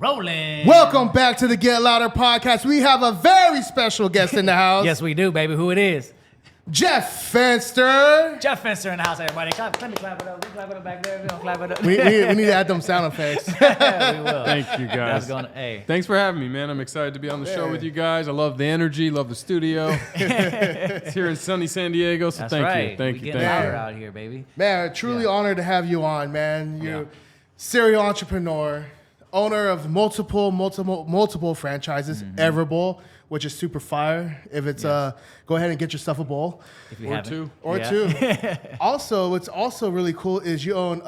Rolling. Welcome back to the Get Louder podcast. We have a very special guest in the house. Yes, we do, baby. Who it is? Jeff Fenster. Jeff Fenster in the house, everybody. Let me clap it up. We clap it up back there. We don't clap it up. We need to add them sound effects. We will. Thank you, guys. Hey. Thanks for having me, man. I'm excited to be on the show with you guys. I love the energy, love the studio. It's here in sunny San Diego, so That's thank right. you. Thank you. Getting Thank louder you. out here, baby. Man, truly honored to have you on, man. You're Yeah. serial entrepreneur, owner of multiple franchises, Everbowl, which is super fire. If it's go ahead and get yourself a bowl. If you Or haven't. two. Or two. Also, what's also really cool is you own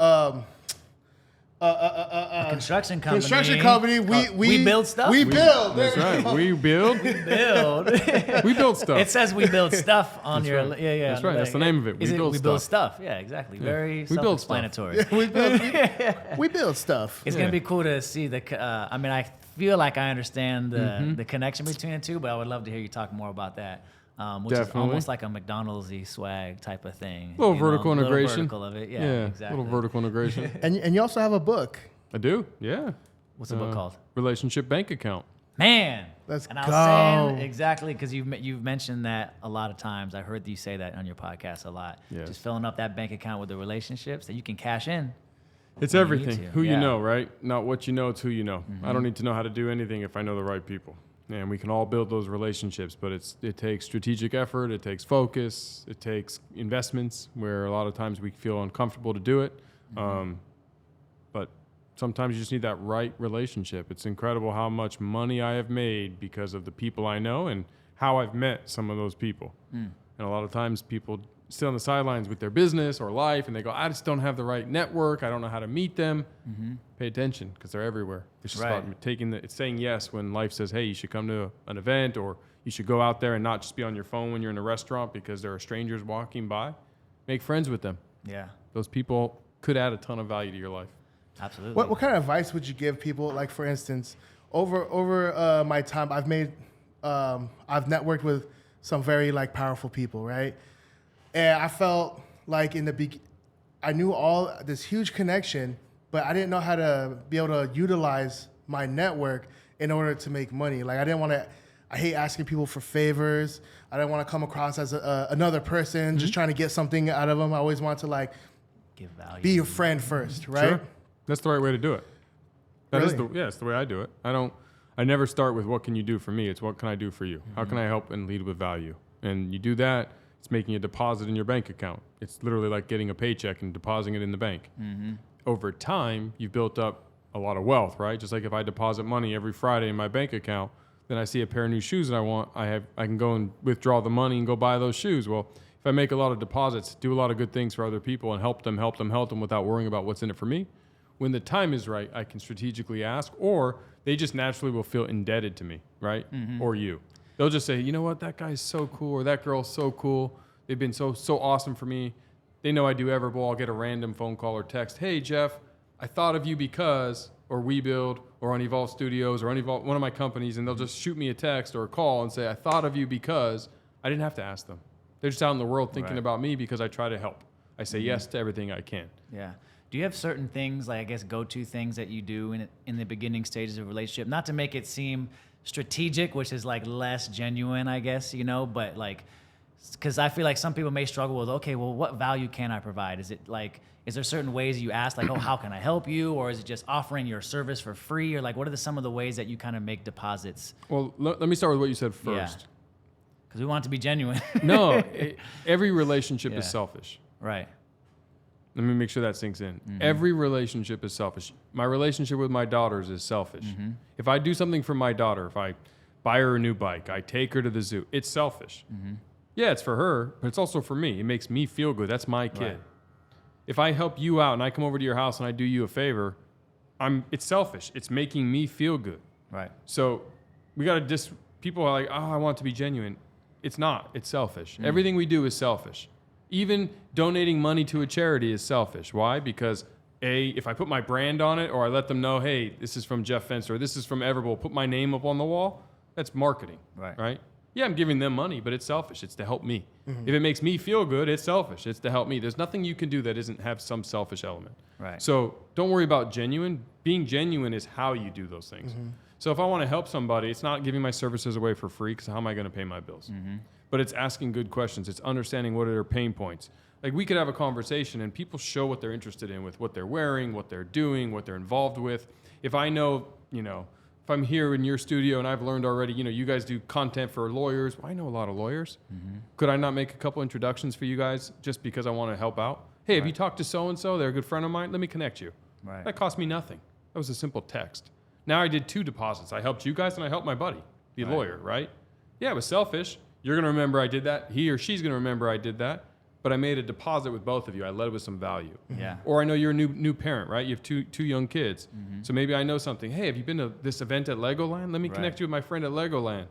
A construction company. construction company. We build stuff? We build. That's There you right. go. We build. Build. We build stuff. It says we build stuff on your. right. Yeah, yeah. That's right. That's the name of it. We build We build stuff. stuff. Yeah, exactly. Very We build stuff. self-explanatory. we build stuff. It's Yeah. gonna be cool to see the. I mean, I feel like I understand the connection between the two, but I would love to hear you talk more about that. Which is Definitely. almost like a McDonald's-y swag type of thing. Little you know, vertical integration. Little vertical of it. Yeah, yeah, exactly. little vertical integration. And you also have a book. I do. Yeah. What's the book called? Relationship bank account. Man. Let's and I was go. saying exactly because you've mentioned that a lot of times. I heard you say that on your podcast a lot. Yes. Just filling up that bank account with the relationships that you can cash in. It's When you need everything. to. Who Yeah. you know, right? Not what you know, it's who you know. I don't need to know how to do anything if I know the right people. And we can all build those relationships, but it takes strategic effort, it takes focus, it takes investments where a lot of times we feel uncomfortable to do it. But sometimes you just need that right relationship. It's incredible how much money I have made because of the people I know and how I've met some of those people. And a lot of times people sit on the sidelines with their business or life and they go, I just don't have the right network. I don't know how to meet them. Pay attention because they're everywhere. It's just Right. about it's saying yes when life says, hey, you should come to an event or you should go out there and not just be on your phone when you're in a restaurant because there are strangers walking by. Make friends with them. Yeah, Those people could add a ton of value to your life. absolutely. What kind of advice would you give people? Like, for instance, over my time, I've networked with some very powerful people, right? And I felt like I knew all this huge connection, but I didn't know how to be able to utilize my network in order to make money. Like, I didn't want to. I hate asking people for favors. I didn't want to come across as another person just trying to get something out of them. I always want to Give value. be your friend first, right? Sure. That's the right way to do it. Really? It's the way I do it. I never start with what can you do for me? It's what can I do for you? How can I help and lead with value? And you do that, it's making a deposit in your bank account. It's literally like getting a paycheck and depositing it in the bank. Over time, you've built up a lot of wealth, right? Just like if I deposit money every Friday in my bank account, then I see a pair of new shoes that I want, I can go and withdraw the money and go buy those shoes. Well, if I make a lot of deposits, do a lot of good things for other people and help them without worrying about what's in it for me, when the time is right, I can strategically ask, or they just naturally will feel indebted to me, right? Or you. They'll just say, you know what, that guy's so cool, or that girl's so cool. They've been so awesome for me. They know I do Everbowl. I'll get a random phone call or text. Hey, Jeff, I thought of you because, or We Build, or on Evolve Studios, or on Evolve, one of my companies, and they'll just shoot me a text or a call and say, I thought of you because I didn't have to ask them. They're just out in the world thinking Right. about me because I try to help. I say yes to everything I can. Yeah. Do you have certain things, like I guess go-to things that you do in the beginning stages of a relationship? Not to make it seem strategic, which is less genuine, I guess, but because I feel like some people may struggle with, okay, well, what value can I provide? Is it is there certain ways you ask, oh, how can I help you? Or is it just offering your service for free? Or what are some of the ways that you kind of make deposits? Well, let me start with what you said Yeah. first. Because we want it to be genuine. No, every relationship is Yeah. selfish. Right. Let me make sure that sinks in. Every relationship is selfish. My relationship with my daughters is selfish. If I do something for my daughter, if I buy her a new bike, I take her to the zoo, it's selfish. Yeah, it's for her, but it's also for me. It makes me feel good. That's my kid. Right. If I help you out and I come over to your house and I do you a favor, it's selfish. It's making me feel good. Right. So we got to people are like, oh, I want it to be genuine. It's not. It's selfish. Everything we do is selfish. Even donating money to a charity is selfish. Why? Because if I put my brand on it or I let them know, hey, this is from Jeff Fenster, or this is from Everbowl, put my name up on the wall, that's marketing, Right. right? Yeah, I'm giving them money, but it's selfish. It's to help me. If it makes me feel good, it's selfish. It's to help me. There's nothing you can do that isn't have some selfish element. Right. So don't worry about genuine. Being genuine is how you do those things. So if I want to help somebody, it's not giving my services away for free, because how am I going to pay my bills? But it's asking good questions. It's understanding what are their pain points. Like, we could have a conversation and people show what they're interested in with what they're wearing, what they're doing, what they're involved with. If I know, if I'm here in your studio and I've learned already, you guys do content for lawyers. Well, I know a lot of lawyers. Could I not make a couple introductions for you guys just because I want to help out? Hey, have you talked to so-and-so? They're a good friend of mine. Let me connect you. Right. That cost me nothing. That was a simple text. Now I did 2 deposits. I helped you guys and I helped my buddy, the lawyer, right? Yeah, it was selfish. You're going to remember I did that. He or she's going to remember I did that. But I made a deposit with both of you. I led with some value. Yeah. Or I know you're a new parent, right? You have two young kids. So maybe I know something. Hey, have you been to this event at Legoland? Let me connect you with my friend at Legoland.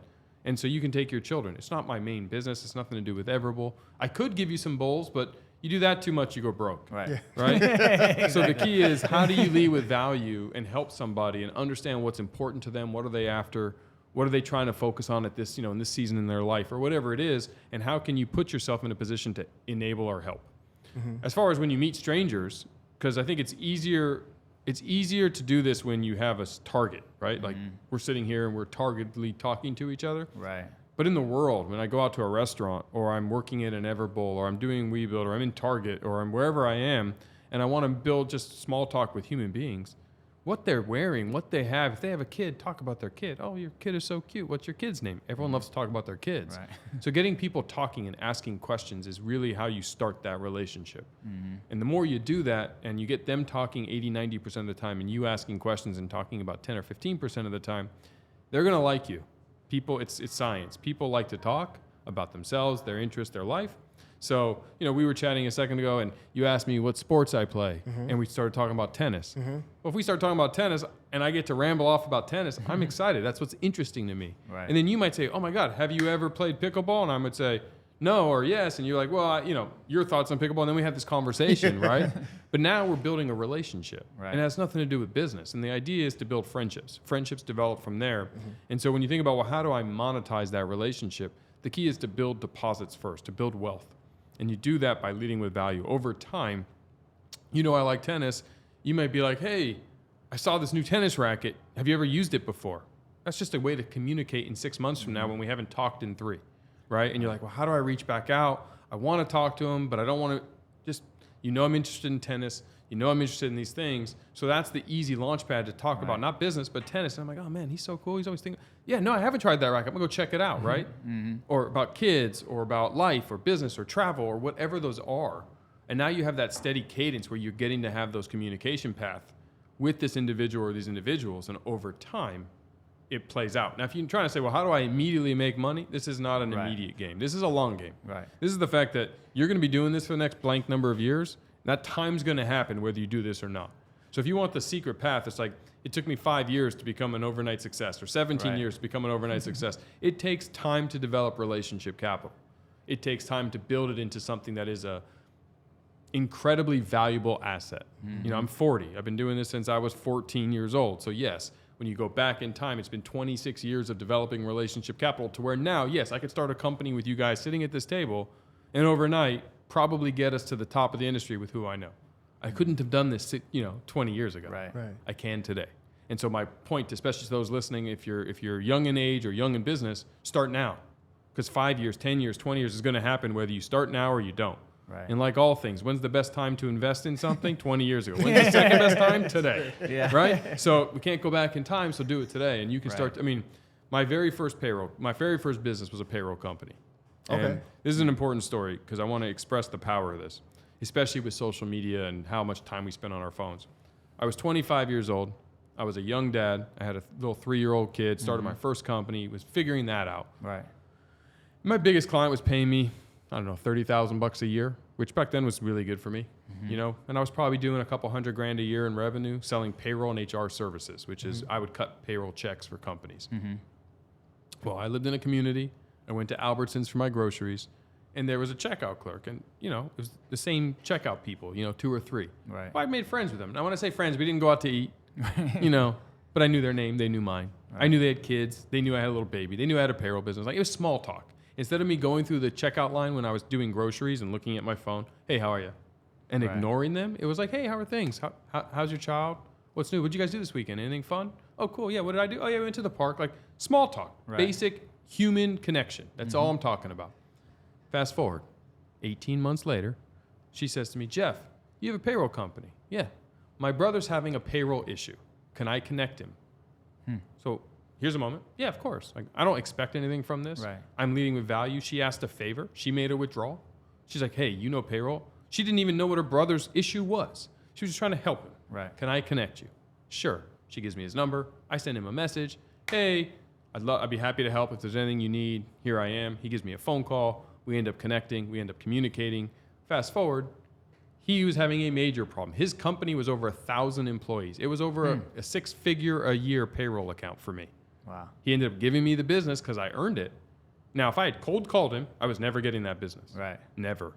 And so you can take your children. It's not my main business. It's nothing to do with Everable. I could give you some bowls, but you do that too much, you go broke. Right. Yeah. Right? So the key is, how do you lead with value and help somebody and understand what's important to them? What are they after? What are they trying to focus on at this, in this season in their life or whatever it is? And how can you put yourself in a position to enable or help? As far as when you meet strangers, because I think it's easier to do this when you have a target, right? Like, we're sitting here and we're targetedly talking to each other. Right. But in the world, when I go out to a restaurant, or I'm working in an Everbowl, or I'm doing WeBuild, or I'm in Target, or I'm wherever I am, and I want to build just small talk with human beings, what they're wearing, what they have. If they have a kid, talk about their kid. Oh, your kid is so cute. What's your kid's name? Everyone loves to talk about their kids. Right. So getting people talking and asking questions is really how you start that relationship. And the more you do that, and you get them talking 80, 90% of the time, and you asking questions and talking about 10 or 15% of the time, they're going to like you. People, it's science. People like to talk about themselves, their interests, their life. So, we were chatting a second ago, and you asked me what sports I play, and we started talking about tennis. Well, if we start talking about tennis, and I get to ramble off about tennis, I'm excited. That's what's interesting to me. Right. And then you might say, oh my God, have you ever played pickleball? And I would say, no or yes. And you're like, well, your thoughts on pickleball. And then we have this conversation, right? But now we're building a relationship. Right. And it has nothing to do with business. And the idea is to build friendships. Friendships develop from there. And so when you think about, well, how do I monetize that relationship? The key is to build deposits first, to build wealth. And you do that by leading with value. Over time, I like tennis. You might be like, hey, I saw this new tennis racket. Have you ever used it before? That's just a way to communicate in 6 months from now when we haven't talked in 3, right? And you're like, well, how do I reach back out? I want to talk to him, but I don't want to just, I'm interested in tennis. I'm interested in these things. So that's the easy launch pad to talk about, not business, but tennis. And I'm like, oh man, he's so cool. He's always thinking, yeah, no, I haven't tried that racket. I'm gonna go check it out, right? Or about kids, or about life, or business, or travel, or whatever those are. And now you have that steady cadence where you're getting to have those communication path with this individual or these individuals. And over time, it plays out. Now, if you're trying to say, well, how do I immediately make money? This is not an immediate game. This is a long game. Right. This is the fact that you're gonna be doing this for the next blank number of years. That time's going to happen whether you do this or not. So if you want the secret path, it's like, it took me 5 years to become an overnight success, or 17 years to become an overnight success. It takes time to develop relationship capital. It takes time to build it into something that is a incredibly valuable asset. I'm 40. I've been doing this since I was 14 years old. So yes, when you go back in time, it's been 26 years of developing relationship capital to where now, yes, I could start a company with you guys sitting at this table, and overnight probably get us to the top of the industry with who I know. I couldn't have done this, 20 years ago. Right. I can today. And so my point, especially to those listening, if you're young in age or young in business, start now. Because 5 years, 10 years, 20 years is going to happen whether you start now or you don't. Right. And like all things, when's the best time to invest in something? 20 years ago. When's the second best time? Today. Yeah. Right? So we can't go back in time, so do it today. And you can start, my very first business was a payroll company. Okay. And this is an important story because I want to express the power of this, especially with social media and how much time we spend on our phones. I was 25 years old. I was a young dad. I had a little 3-year-old kid, started my first company, was figuring that out. Right. My biggest client was paying me, $30,000 a year, which back then was really good for me, and I was probably doing a couple $100,000 a year in revenue, selling payroll and HR services, which is I would cut payroll checks for companies. Well, I lived in a community. I went to Albertsons for my groceries, and there was a checkout clerk, and it was the same checkout people, 2 or 3. Right. Well, I made friends with them. Now, when I say friends, we didn't go out to eat, but I knew their name, they knew mine. I knew they had kids. They knew I had a little baby. They knew I had a payroll business. Like, it was small talk. Instead of me going through the checkout line when I was doing groceries and looking at my phone, hey, how are you? And ignoring them, it was like, hey, how are things? How's your child? What's new? What'd you guys do this weekend? Anything fun? Oh, cool. Yeah, what did I do? Oh, yeah, we went to the park. Like, small talk. Basic human connection. That's all I'm talking about. Fast forward. 18 months later, she says to me, Jeff, you have a payroll company. Yeah. My brother's having a payroll issue. Can I connect him? So here's a moment. Yeah, of course. Like, I don't expect anything from this. Right. I'm leading with value. She asked a favor. She made a withdrawal. She's like, hey, you know payroll? She didn't even know what her brother's issue was. She was just trying to help him. Right. Can I connect you? Sure. She gives me his number. I send him a message. Hey, I'd be happy to help if there's anything you need. Here I am. He gives me a phone call. We end up connecting. We end up communicating. Fast forward, he was having a major problem. His company was over 1,000 employees. It was over a six-figure a year payroll account for me. Wow. He ended up giving me the business because I earned it. Now, if I had cold called him, I was never getting that business. Right. Never.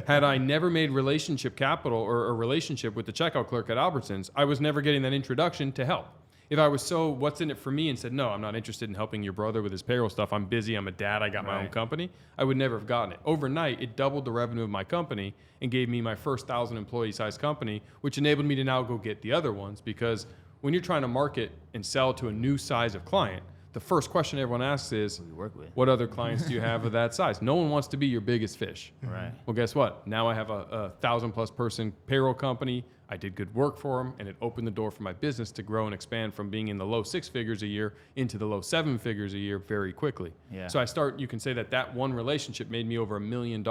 Had I never made relationship capital or a relationship with the checkout clerk at Albertsons, I was never getting that introduction to help. If I was so what's in it for me and said, no, I'm not interested in helping your brother with his payroll stuff. I'm busy. I'm a dad. I got my own company. I would never have gotten it. Overnight, it doubled the revenue of my company and gave me my first 1,000 employee size company, which enabled me to now go get the other ones. Because when you're trying to market and sell to a new size of client, the first question everyone asks is, Who you work with? what other clients do you have of that size? No one wants to be your biggest fish. Right. Well, guess what? Now I have a 1,000+ person payroll company. I did good work for them, and it opened the door for my business to grow and expand from being in the low 6 figures a year into the low 7 figures a year very quickly. Yeah. So you can say that one relationship made me over $1 million.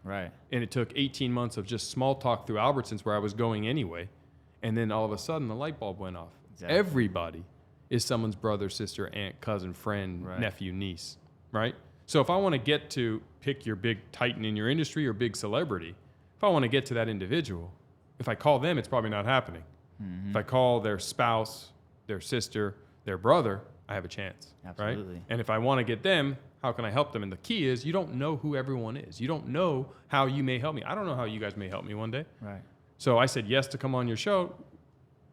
Right. And it took 18 months of just small talk through Albertsons where I was going anyway. And then all of a sudden the light bulb went off. Exactly. Everybody is someone's brother, sister, aunt, cousin, friend, nephew, niece, right? So if I want to get to pick your big titan in your industry or big celebrity, if I want to get to that individual, if I call them, it's probably not happening. If I call their spouse, their sister, their brother, I have a chance, Absolutely. right? And if I want to get them, how can I help them? And the key is you don't know who everyone is. You don't know how you may help me. I don't know how you guys may help me one day. Right. So I said yes to come on your show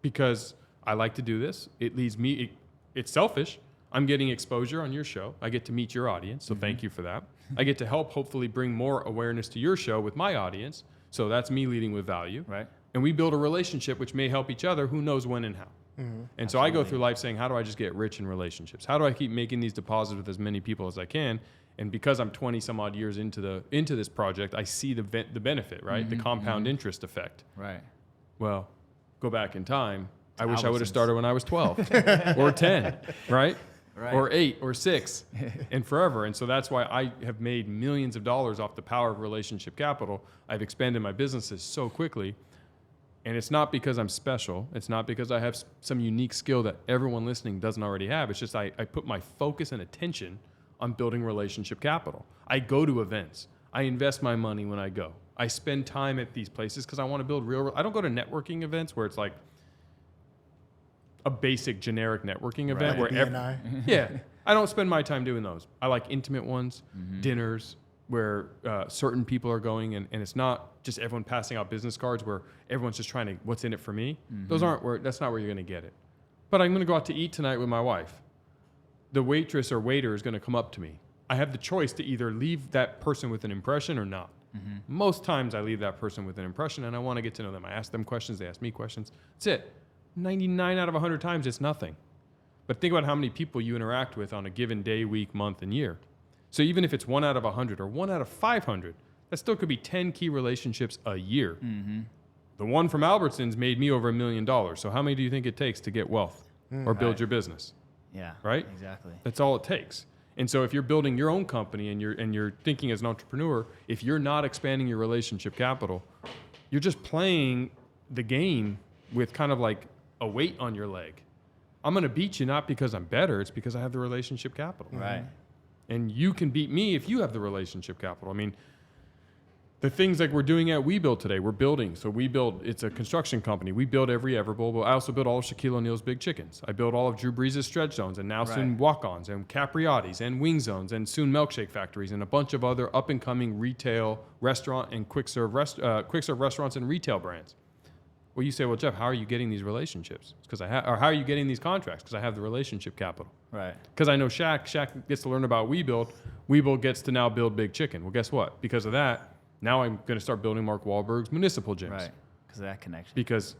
because I like to do this. It leads me, it's selfish. I'm getting exposure on your show. I get to meet your audience, so thank you for that. I get to help hopefully bring more awareness to your show with my audience. So that's me leading with value. Right. And we build a relationship which may help each other, who knows when and how. And so I go through life saying, how do I just get rich in relationships? How do I keep making these deposits with as many people as I can? And because I'm 20 some odd years into this project, I see the benefit, right? The compound interest effect. Right. Well, go back in time. I wish I would have Albertsons. started when I was 12 or 10, right? Right. Or 8 or 6 and forever. And so that's why I have made millions of dollars off the power of relationship capital. I've expanded my businesses so quickly. And it's not because I'm special. It's not because I have some unique skill that everyone listening doesn't already have. It's just I put my focus and attention on building relationship capital. I go to events. I invest my money when I go. I spend time at these places because I want to build I don't go to networking events where it's like a basic generic networking event where BNI. I don't spend my time doing those. I like intimate ones, dinners where certain people are going and it's not just everyone passing out business cards where everyone's just trying to, what's in it for me? That's not where you're going to get it. But I'm going to go out to eat tonight with my wife. The waitress or waiter is going to come up to me. I have the choice to either leave that person with an impression or not. Most times I leave that person with an impression and I want to get to know them. I ask them questions, they ask me questions. That's it. 99 out of 100 times it's nothing. But think about how many people you interact with on a given day, week, month, and year. So even if it's 1 out of 100 or 1 out of 500, that still could be 10 key relationships a year. The one from Albertsons made me over $1 million. So how many do you think it takes to get wealth or build your business? Yeah. Right? Exactly. That's all it takes. And so if you're building your own company and you're thinking as an entrepreneur, if you're not expanding your relationship capital, you're just playing the game with kind of like a weight on your leg. I'm going to beat you not because I'm better, it's because I have the relationship capital. Right. And you can beat me if you have the relationship capital. I mean, the things like we're doing at We Build today, we're building. So we build, it's a construction company. We build every Everbowl, but I also build all of Shaquille O'Neal's big chickens. I build all of Drew Brees' stretch zones and now soon walk-ons and Capriotti's and wing zones and soon milkshake factories and a bunch of other up-and-coming retail, restaurant, and quick serve restaurants and retail brands. Well, you say, well, Jeff, how are you getting these relationships? Because I have, or how are you getting these contracts? Because I have the relationship capital. Right. Because I know Shaq gets to learn about WeBuild gets to now build Big Chicken. Well, guess what? Because of that, now I'm going to start building Mark Wahlberg's municipal gyms. Right. Because of that connection. Because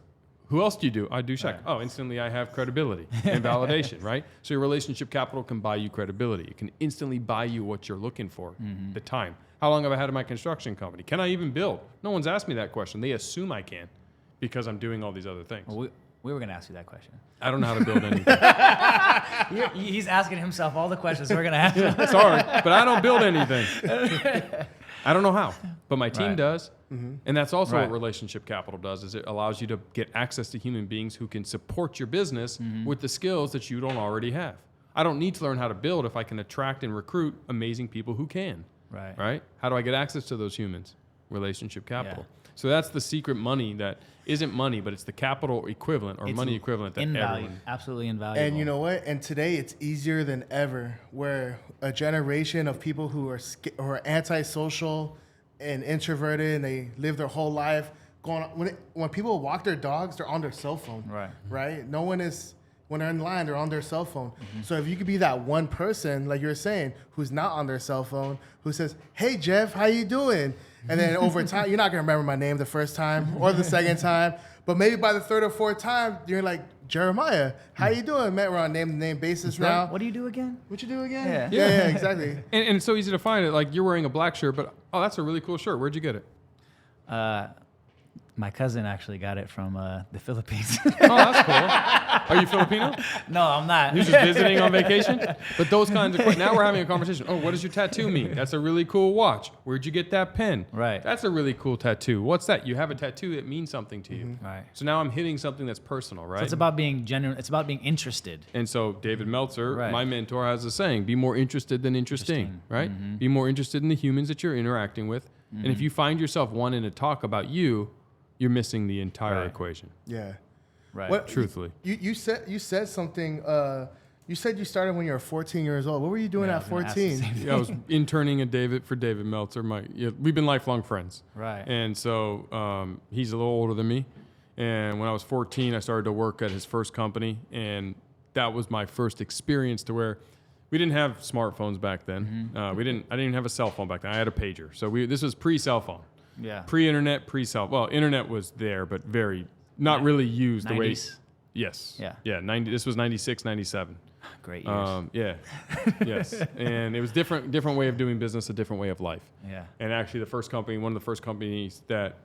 who else do you do? I do Shaq. Right. Oh, instantly I have credibility and validation, right? So your relationship capital can buy you credibility. It can instantly buy you what you're looking for, the time. How long have I had in my construction company? Can I even build? No one's asked me that question. They assume I can because I'm doing all these other things. Well, we were going to ask you that question. I don't know how to build anything. He's asking himself all the questions we're going to ask him. Sorry, but I don't build anything. I don't know how, but my team Right. does. And that's also Right. what relationship capital does, is it allows you to get access to human beings who can support your business with the skills that you don't already have. I don't need to learn how to build if I can attract and recruit amazing people who can. Right. Right? How do I get access to those humans? Relationship capital. Yeah. So that's the secret money that isn't money, but it's the capital equivalent or It's money equivalent that invaluable. everyone. Absolutely invaluable. And you know what? And today it's easier than ever, where a generation of people who are antisocial and introverted, and they live their whole life going when people walk their dogs, they're on their cell phone. Right. Right. No one is. When they're in line, they're on their cell phone. So if you could be that one person, like you're saying, who's not on their cell phone, who says, "Hey Jeff, how you doing?" And then over time, you're not gonna remember my name the first time or the second time, but maybe by the third or fourth time, you're like, "Jeremiah, how you doing?" Man, we're on name-to-name basis now. What do you do again? What you do again? Yeah. Yeah, exactly. And it's so easy to find it. Like you're wearing a black shirt, but oh, that's a really cool shirt. Where'd you get it? My cousin actually got it from the Philippines. Oh, that's cool. Are you Filipino? No, I'm not. You're just visiting on vacation? But those kinds of now we're having a conversation. Oh, what does your tattoo mean? That's a really cool watch. Where'd you get that pen? Right. That's a really cool tattoo. What's that? You have a tattoo that means something to you. Right. So now I'm hitting something that's personal, right? So it's about being genuine. It's about being interested. And so David Meltzer, Right. my mentor, has a saying, be more interested than interesting, right? Be more interested in the humans that you're interacting with. And if you find yourself wanting to talk about you, you're missing the entire Right. equation. Yeah. Right. What- Truthfully. You said something. You said you started when you were 14 years old. What were you doing Yeah, I at was gonna ask the 14? same Yeah, I was interning for David Meltzer. We've been lifelong friends. Right. And so he's a little older than me. And when I was 14, I started to work at his first company. And that was my first experience to where we didn't have smartphones back then. I didn't even have a cell phone back then. I had a pager. So this was pre-cell phone. Yeah. Pre-internet, pre-cell. Well, internet was there, but not really used the way. 90s. Yes. Yeah. Yeah. This was 96, 97. Great years. Yeah. Yes. And it was different way of doing business, a different way of life. Yeah. And actually, one of the first companies that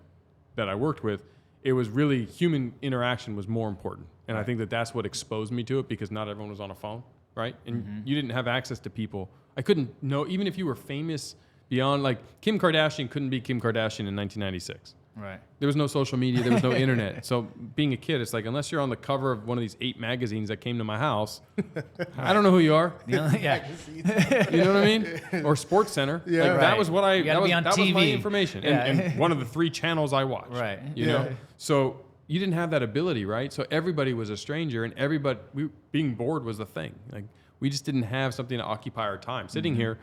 I worked with, it was really human interaction was more important. And I think that's what exposed me to it, because not everyone was on a phone, right? And you didn't have access to people. I couldn't know, even if you were famous beyond, like Kim Kardashian couldn't be Kim Kardashian in 1996. Right. There was no social media. There was no internet. So being a kid, it's like, unless you're on the cover of one of these 8 magazines that came to my house, I don't know who you are. Yeah. You know what I mean? Or Sports Center. Yeah. Like, Right. that was what You gotta be on that was my TV. information. Yeah. And one of the 3 channels I watched. Right. You Yeah. know? So you didn't have that ability, right? So everybody was a stranger, and being bored was the thing. Like, we just didn't have something to occupy our time. Sitting here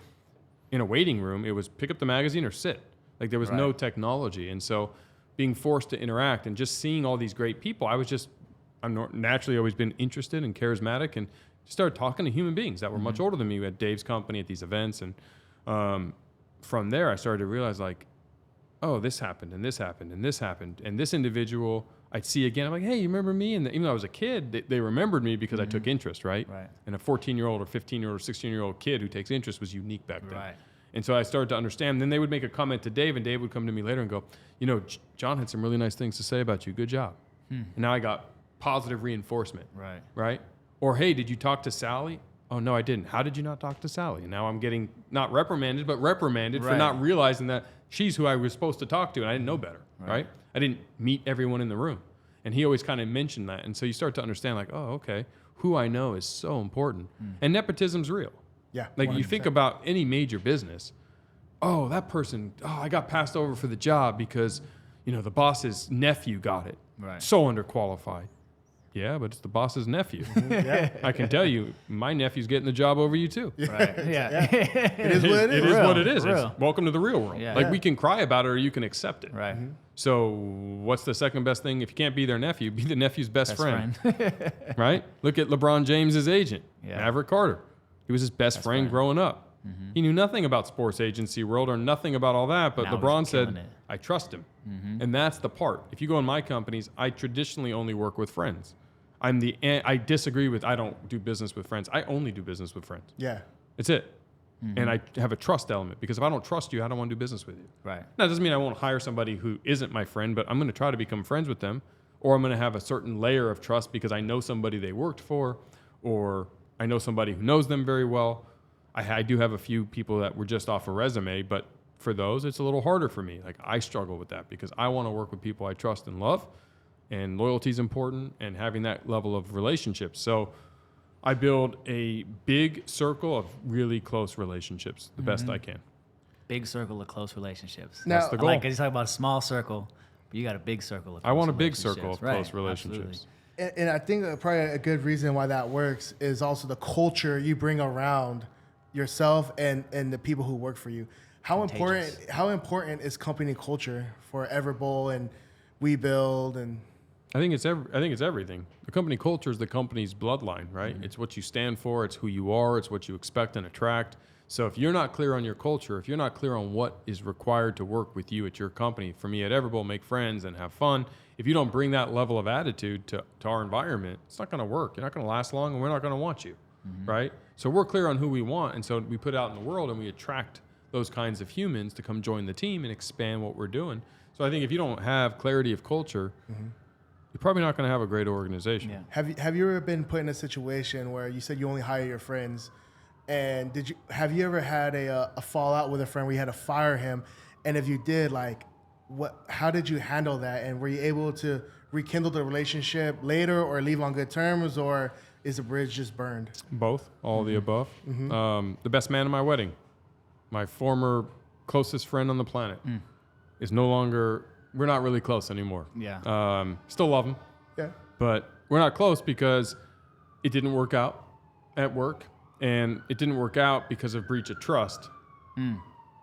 in a waiting room, it was pick up the magazine or sit. Like, there was no Right. technology. And so being forced to interact and just seeing all these great people, I'm naturally always been interested and charismatic, and started talking to human beings that were much older than me at Dave's company at these events. And from there, I started to realize, like, oh, this happened, and this happened, and this happened. And this individual I'd see again. I'm like, hey, you remember me? And even though I was a kid, they remembered me because I took interest, right? Right. And a 14-year-old or 15-year-old or 16-year-old kid who takes interest was unique back then. Right. And so I started to understand. Then they would make a comment to Dave, and Dave would come to me later and go, you know, John had some really nice things to say about you. Good job. And now I got positive reinforcement. Right. Right? Or, hey, did you talk to Sally? Oh, no, I didn't. How did you not talk to Sally? And now I'm getting not reprimanded, but reprimanded for Right. not realizing that she's who I was supposed to talk to, and I didn't know better. Right? I didn't meet everyone in the room. And he always kind of mentioned that. And so you start to understand, like, oh, okay, who I know is so important. And nepotism's real. Yeah. Like, you 100%. think about any major business. Oh, that person, I got passed over for the job because, you know, the boss's nephew got it. Right. So underqualified. Yeah, but it's the boss's nephew. Yeah. I can tell you, my nephew's getting the job over you too. Right. Yeah. It is what it is. It is Real, what it is. real. It's welcome to the real world. Yeah. Like Yeah. we can cry about it or you can accept it. Right. So what's the second best thing? If you can't be their nephew, be the nephew's best friend. friend. Right? Look at LeBron James's agent, Yeah. Maverick Carter. He was his best friend friend. growing up. He knew nothing about sports agency world or nothing about all that, but Now he's LeBron killing said, it. I trust him. And that's the part. If you go in my companies, I traditionally only work with friends. I disagree with, I don't do business with friends. I only do business with friends. Yeah. It's it. And I have a trust element because if I don't trust you, I don't want to do business with you. Right. That doesn't mean I won't hire somebody who isn't my friend, but I'm going to try to become friends with them, or I'm going to have a certain layer of trust because I know somebody they worked for, or I know somebody who knows them very well. I do have a few people that were just off a resume, but for those, it's a little harder for me. Like I struggle with that because I want to work with people I trust and love, and loyalty is important, and having that level of relationships. So I build a big circle of really close relationships, the best I can. Big circle of close relationships. Now- That's the I goal. like it. You talk about a small circle, but you got a big circle of I want a close big circle of relationships. close relationships. Absolutely. And I think probably a good reason why that works is also the culture you bring around yourself and the people who work for you. How important is company culture for Everbowl and We Build and I think it's everything. The company culture is the company's bloodline, right? It's what you stand for. It's who you are. It's what you expect and attract. So if you're not clear on your culture, if you're not clear on what is required to work with you at your company, for me at Everbowl, make friends and have fun. If you don't bring that level of attitude to our environment, it's not going to work. You're not going to last long, and we're not going to want you, right? So we're clear on who we want, and so we put out in the world, and we attract those kinds of humans to come join the team and expand what we're doing. So I think if you don't have clarity of culture, you're probably not going to have a great organization. Yeah. have you ever been put in a situation where you said you only hire your friends, and have you ever had a fallout with a friend where you had to fire him, and if you did, like how did you handle that, and were you able to rekindle the relationship later or leave on good terms, or is the bridge just burned? Both, all the above. The best man at my wedding, my former closest friend on the planet, is no longer, we're not really close anymore. Yeah. Still love him, Yeah. but we're not close because it didn't work out at work, and it didn't work out because of breach of trust.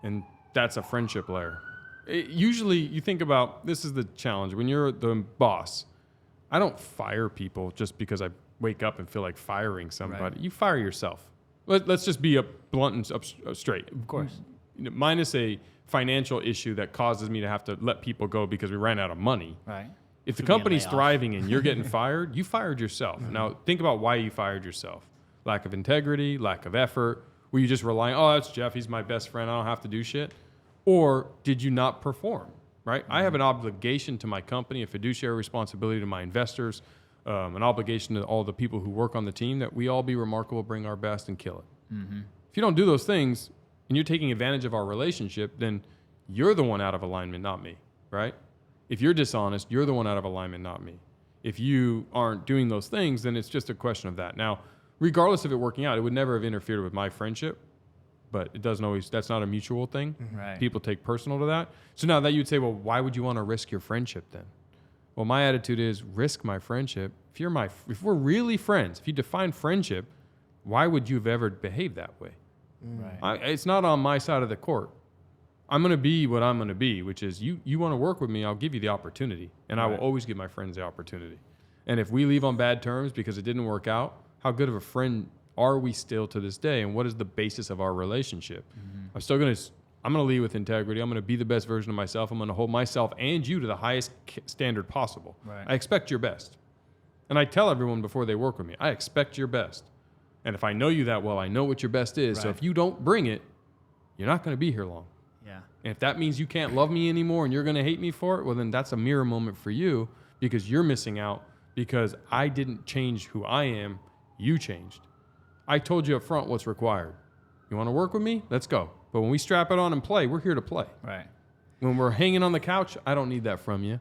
And that's a friendship layer. Usually you think about, this is the challenge, when you're the boss, I don't fire people just because I wake up and feel like firing somebody. Right. You fire yourself. Let's just be blunt and straight. Of course. Minus a financial issue that causes me to have to let people go because we ran out of money. Right. If the Could be a company's layoff. thriving and you're getting fired, you fired yourself. Now think about why you fired yourself. Lack of integrity, lack of effort. Were you just relying, oh, that's Jeff, he's my best friend, I don't have to do shit? Or did you not perform, right? I have an obligation to my company, a fiduciary responsibility to my investors, an obligation to all the people who work on the team that we all be remarkable, bring our best, and kill it. If you don't do those things and you're taking advantage of our relationship, then you're the one out of alignment, not me, right? If you're dishonest, you're the one out of alignment, not me. If you aren't doing those things, then it's just a question of that. Now, regardless of it working out, it would never have interfered with my friendship, but it doesn't always, that's not a mutual thing. Right. People take personal to that. So now that you'd say, well, why would you want to risk your friendship then? Well, my attitude is risk my friendship. If we're really friends, if you define friendship, why would you have ever behaved that way? Right. It's not on my side of the court. I'm going to be what I'm going to be, which is you want to work with me, I'll give you the opportunity. And I will Right. always give my friends the opportunity. And if we leave on bad terms because it didn't work out, how good of a friend are we still to this day? And what is the basis of our relationship? I'm going to lead with integrity. I'm going to be the best version of myself. I'm going to hold myself and you to the highest standard possible. Right. I expect your best. And I tell everyone before they work with me, I expect your best. And if I know you that well, I know what your best is. So Right. if you don't bring it, you're not going to be here long. Yeah. And if that means you can't love me anymore and you're going to hate me for it, well, then that's a mirror moment for you because you're missing out because I didn't change who I am. You changed. I told you up front what's required. You want to work with me? Let's go. But when we strap it on and play, we're here to play. Right. When we're hanging on the couch, I don't need that from you.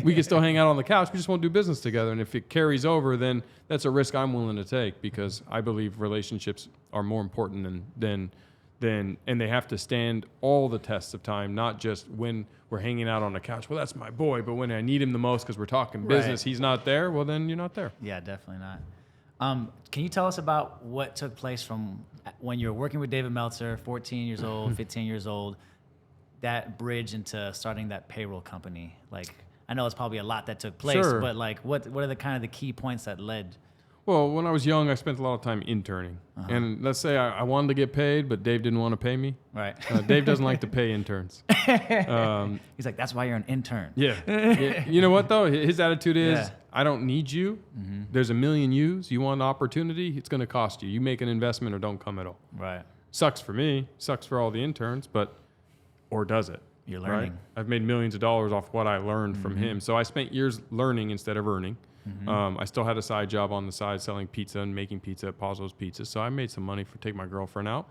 We can still hang out on the couch. We just won't do business together. And if it carries over, then that's a risk I'm willing to take because I believe relationships are more important than then, and they have to stand all the tests of time, not just when we're hanging out on the couch. Well, that's my boy, but when I need him the most because we're talking business, he's not there. Well, then you're not there. Yeah, definitely not. Can you tell us about what took place from when you were working with David Meltzer, 14 years old, 15 years old, that bridge into starting that payroll company? Like, I know it's probably a lot that took place, Sure. but like, what are the kind of the key points that led? Well, when I was young, I spent a lot of time interning. And let's say I wanted to get paid, but Dave didn't want to pay me. Right. Dave doesn't like to pay interns. He's like, that's why you're an intern. Yeah. You know what, though? His attitude is, Yeah. I don't need you. There's a million yous. You want an opportunity, it's going to cost you. You make an investment or don't come at all. Right. Sucks for me. Sucks for all the interns, or does it? You're Right? learning. I've made millions of dollars off what I learned from him. So I spent years learning instead of earning. I still had a side job on the side selling pizza and making pizza at Pazzo's Pizza. So I made some money for take my girlfriend out.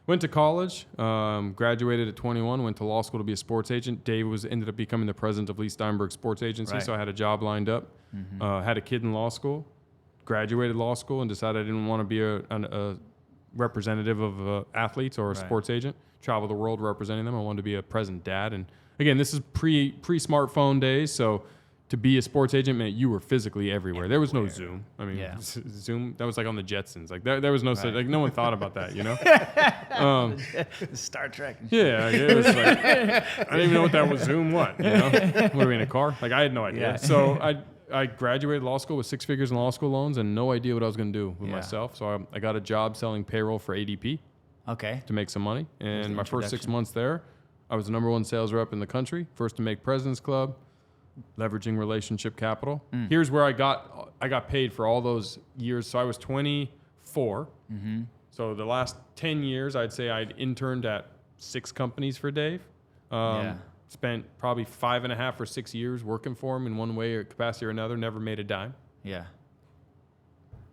Went to college, graduated at 21, went to law school to be a sports agent. Dave ended up becoming the president of Lee Steinberg Sports Agency. Right. So I had a job lined up. Had a kid in law school, graduated law school, and decided I didn't want to be a representative of athletes or a sports agent. Travel the world representing them. I wanted to be a present dad. And again, this is pre-smartphone days, so to be a sports agent meant you were physically everywhere. There was no Zoom. I mean, Zoom, that was like on the Jetsons. Like there was no such, like no one thought about that, you know? Star Trek. Yeah, it was like, I didn't even know what that was. Zoom what, you know? What are we in a car? Like I had no idea. Yeah. So I graduated law school with 6 figures in law school loans and no idea what I was going to do with myself. So I got a job selling payroll for ADP. Okay. To make some money. And my first 6 introduction. months there, I was the number 1 sales rep in the country, first to make President's Club, leveraging relationship capital. Here's where I got paid for all those years. So I was 24. So the last 10 years, I'd say I'd interned at 6 companies for Dave. Spent probably 5.5 or 6 years working for him in one way or capacity or another, never made a dime. Yeah.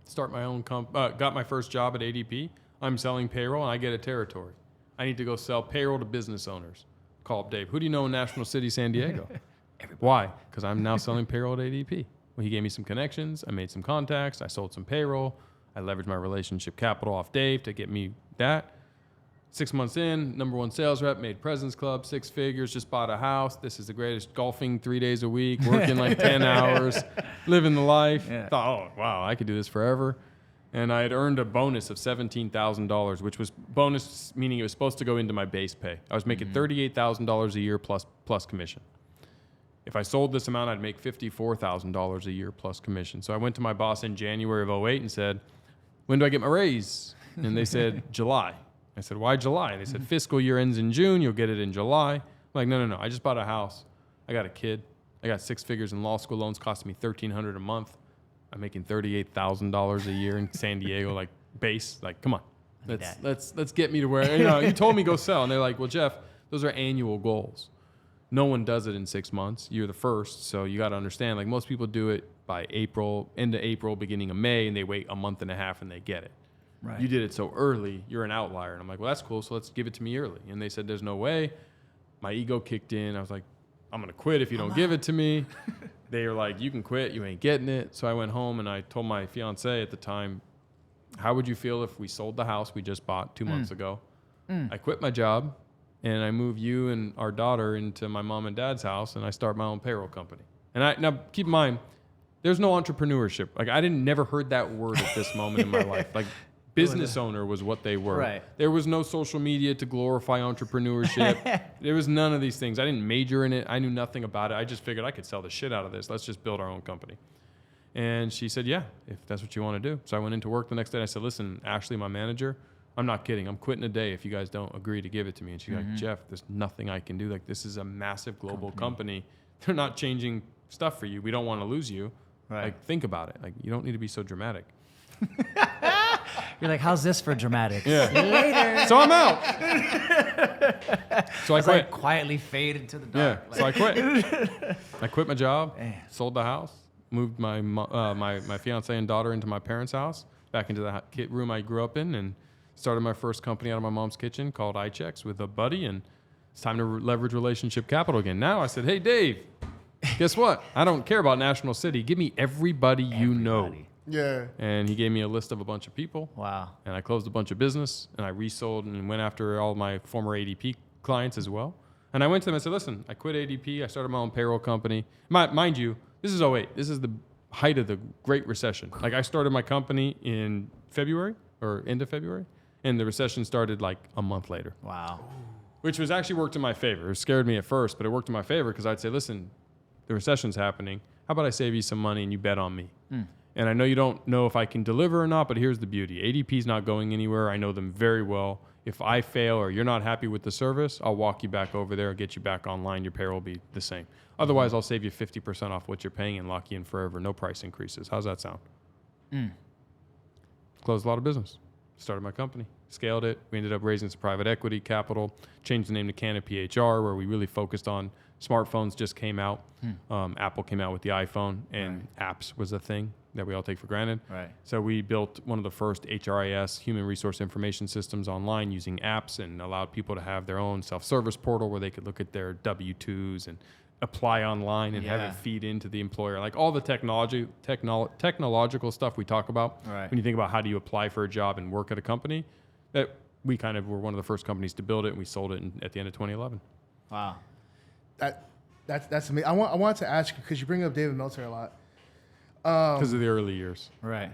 Start my own got my first job at ADP. I'm selling payroll, and I get a territory. I need to go sell payroll to business owners. Call up Dave. Who do you know in National City, San Diego? Why? Because I'm now selling payroll at ADP. Well, he gave me some connections. I made some contacts. I sold some payroll. I leveraged my relationship capital off Dave to get me that. 6 months in, number 1 sales rep, made President's Club, 6 figures, just bought a house. This is the greatest. Golfing 3 days a week, working like 10 hours, living the life. Yeah. Thought, oh, wow, I could do this forever. And I had earned a bonus of $17,000, which was bonus meaning it was supposed to go into my base pay. I was making $38,000 a year plus commission. If I sold this amount, I'd make $54,000 a year plus commission. So I went to my boss in January of 2008 and said, when do I get my raise? And they said, July. I said, why July? And they said, fiscal year ends in June. You'll get it in July. I'm like, no. I just bought a house. I got a kid. I got 6 figures in law school loans costing me $1,300 a month. I'm making $38,000 a year in San Diego, like base. Like, come on, let's get me to where you told me go sell, and they're like, well, Jeff, those are annual goals. No one does it in 6 months. You're the first, so you got to understand. Like most people do it by April, end of April, beginning of May, and they wait a month and a half and they get it. Right. You did it so early, you're an outlier. And I'm like, well, that's cool. So let's give it to me early. And they said, there's no way. My ego kicked in. I was like, I'm gonna quit if you don't give it to me. They were like, you can quit, you ain't getting it. So I went home and I told my fiance at the time, how would you feel if we sold the house we just bought 2 months ago? I quit my job and I moved you and our daughter into my mom and dad's house and I start my own payroll company. And now keep in mind, there's no entrepreneurship. Like I never heard that word at this moment in my life. Like business owner was what they were. Right. There was no social media to glorify entrepreneurship. There was none of these things. I didn't major in it. I knew nothing about it. I just figured I could sell the shit out of this. Let's just build our own company. And she said, yeah, if that's what you want to do. So I went into work the next day and I said, listen, Ashley, my manager, I'm not kidding. I'm quitting today if you guys don't agree to give it to me. And she's like, Jeff, there's nothing I can do. Like this is a massive global company. They're not changing stuff for you. We don't want to lose you. Right. Like think about it. Like you don't need to be so dramatic. You're like, how's this for dramatics? Yeah. See you later. So I'm out. So I It's quit. like quietly fade into the Yeah. dark. So I quit. I quit my job, Man. sold the house, moved my fiance and daughter into my parents' house, back into the room I grew up in, and started my first company out of my mom's kitchen called iChecks with a buddy. And it's time to leverage relationship capital again. Now I said, hey, Dave, guess what? I don't care about National City. Give me everybody you know. Yeah. And he gave me a list of a bunch of people. Wow. And I closed a bunch of business, and I resold and went after all my former ADP clients as well. And I went to them and said, listen, I quit ADP. I started my own payroll company. Mind you, this is '08. This is the height of the Great Recession. Like, I started my company in February or end of February, and the recession started like a month later. Wow. Which was actually worked in my favor. It scared me at first, but it worked in my favor because I'd say, listen, the recession's happening. How about I save you some money and you bet on me? And I know you don't know if I can deliver or not, but here's the beauty. ADP's not going anywhere. I know them very well. If I fail or you're not happy with the service, I'll walk you back over there, get you back online. Your payroll will be the same. Otherwise, I'll save you 50% off what you're paying and lock you in forever. No price increases. How's that sound? Closed a lot of business. Started my company. Scaled it. We ended up raising some private equity capital. Changed the name to Canopy HR, where we really focused on smartphones. Just came out. Apple came out with the iPhone, and apps was a thing that we all take for granted. Right. So we built one of the first HRIS, human resource information systems, online using apps, and allowed people to have their own self-service portal where they could look at their W-2s and apply online and have it feed into the employer. Like all the technological stuff we talk about when you think about how do you apply for a job and work at a company, that we kind of were one of the first companies to build it, and we sold it at the end of 2011. Wow. That's amazing. I wanted to ask you, because you bring up David Meltzer a lot. Because of the early years. Right.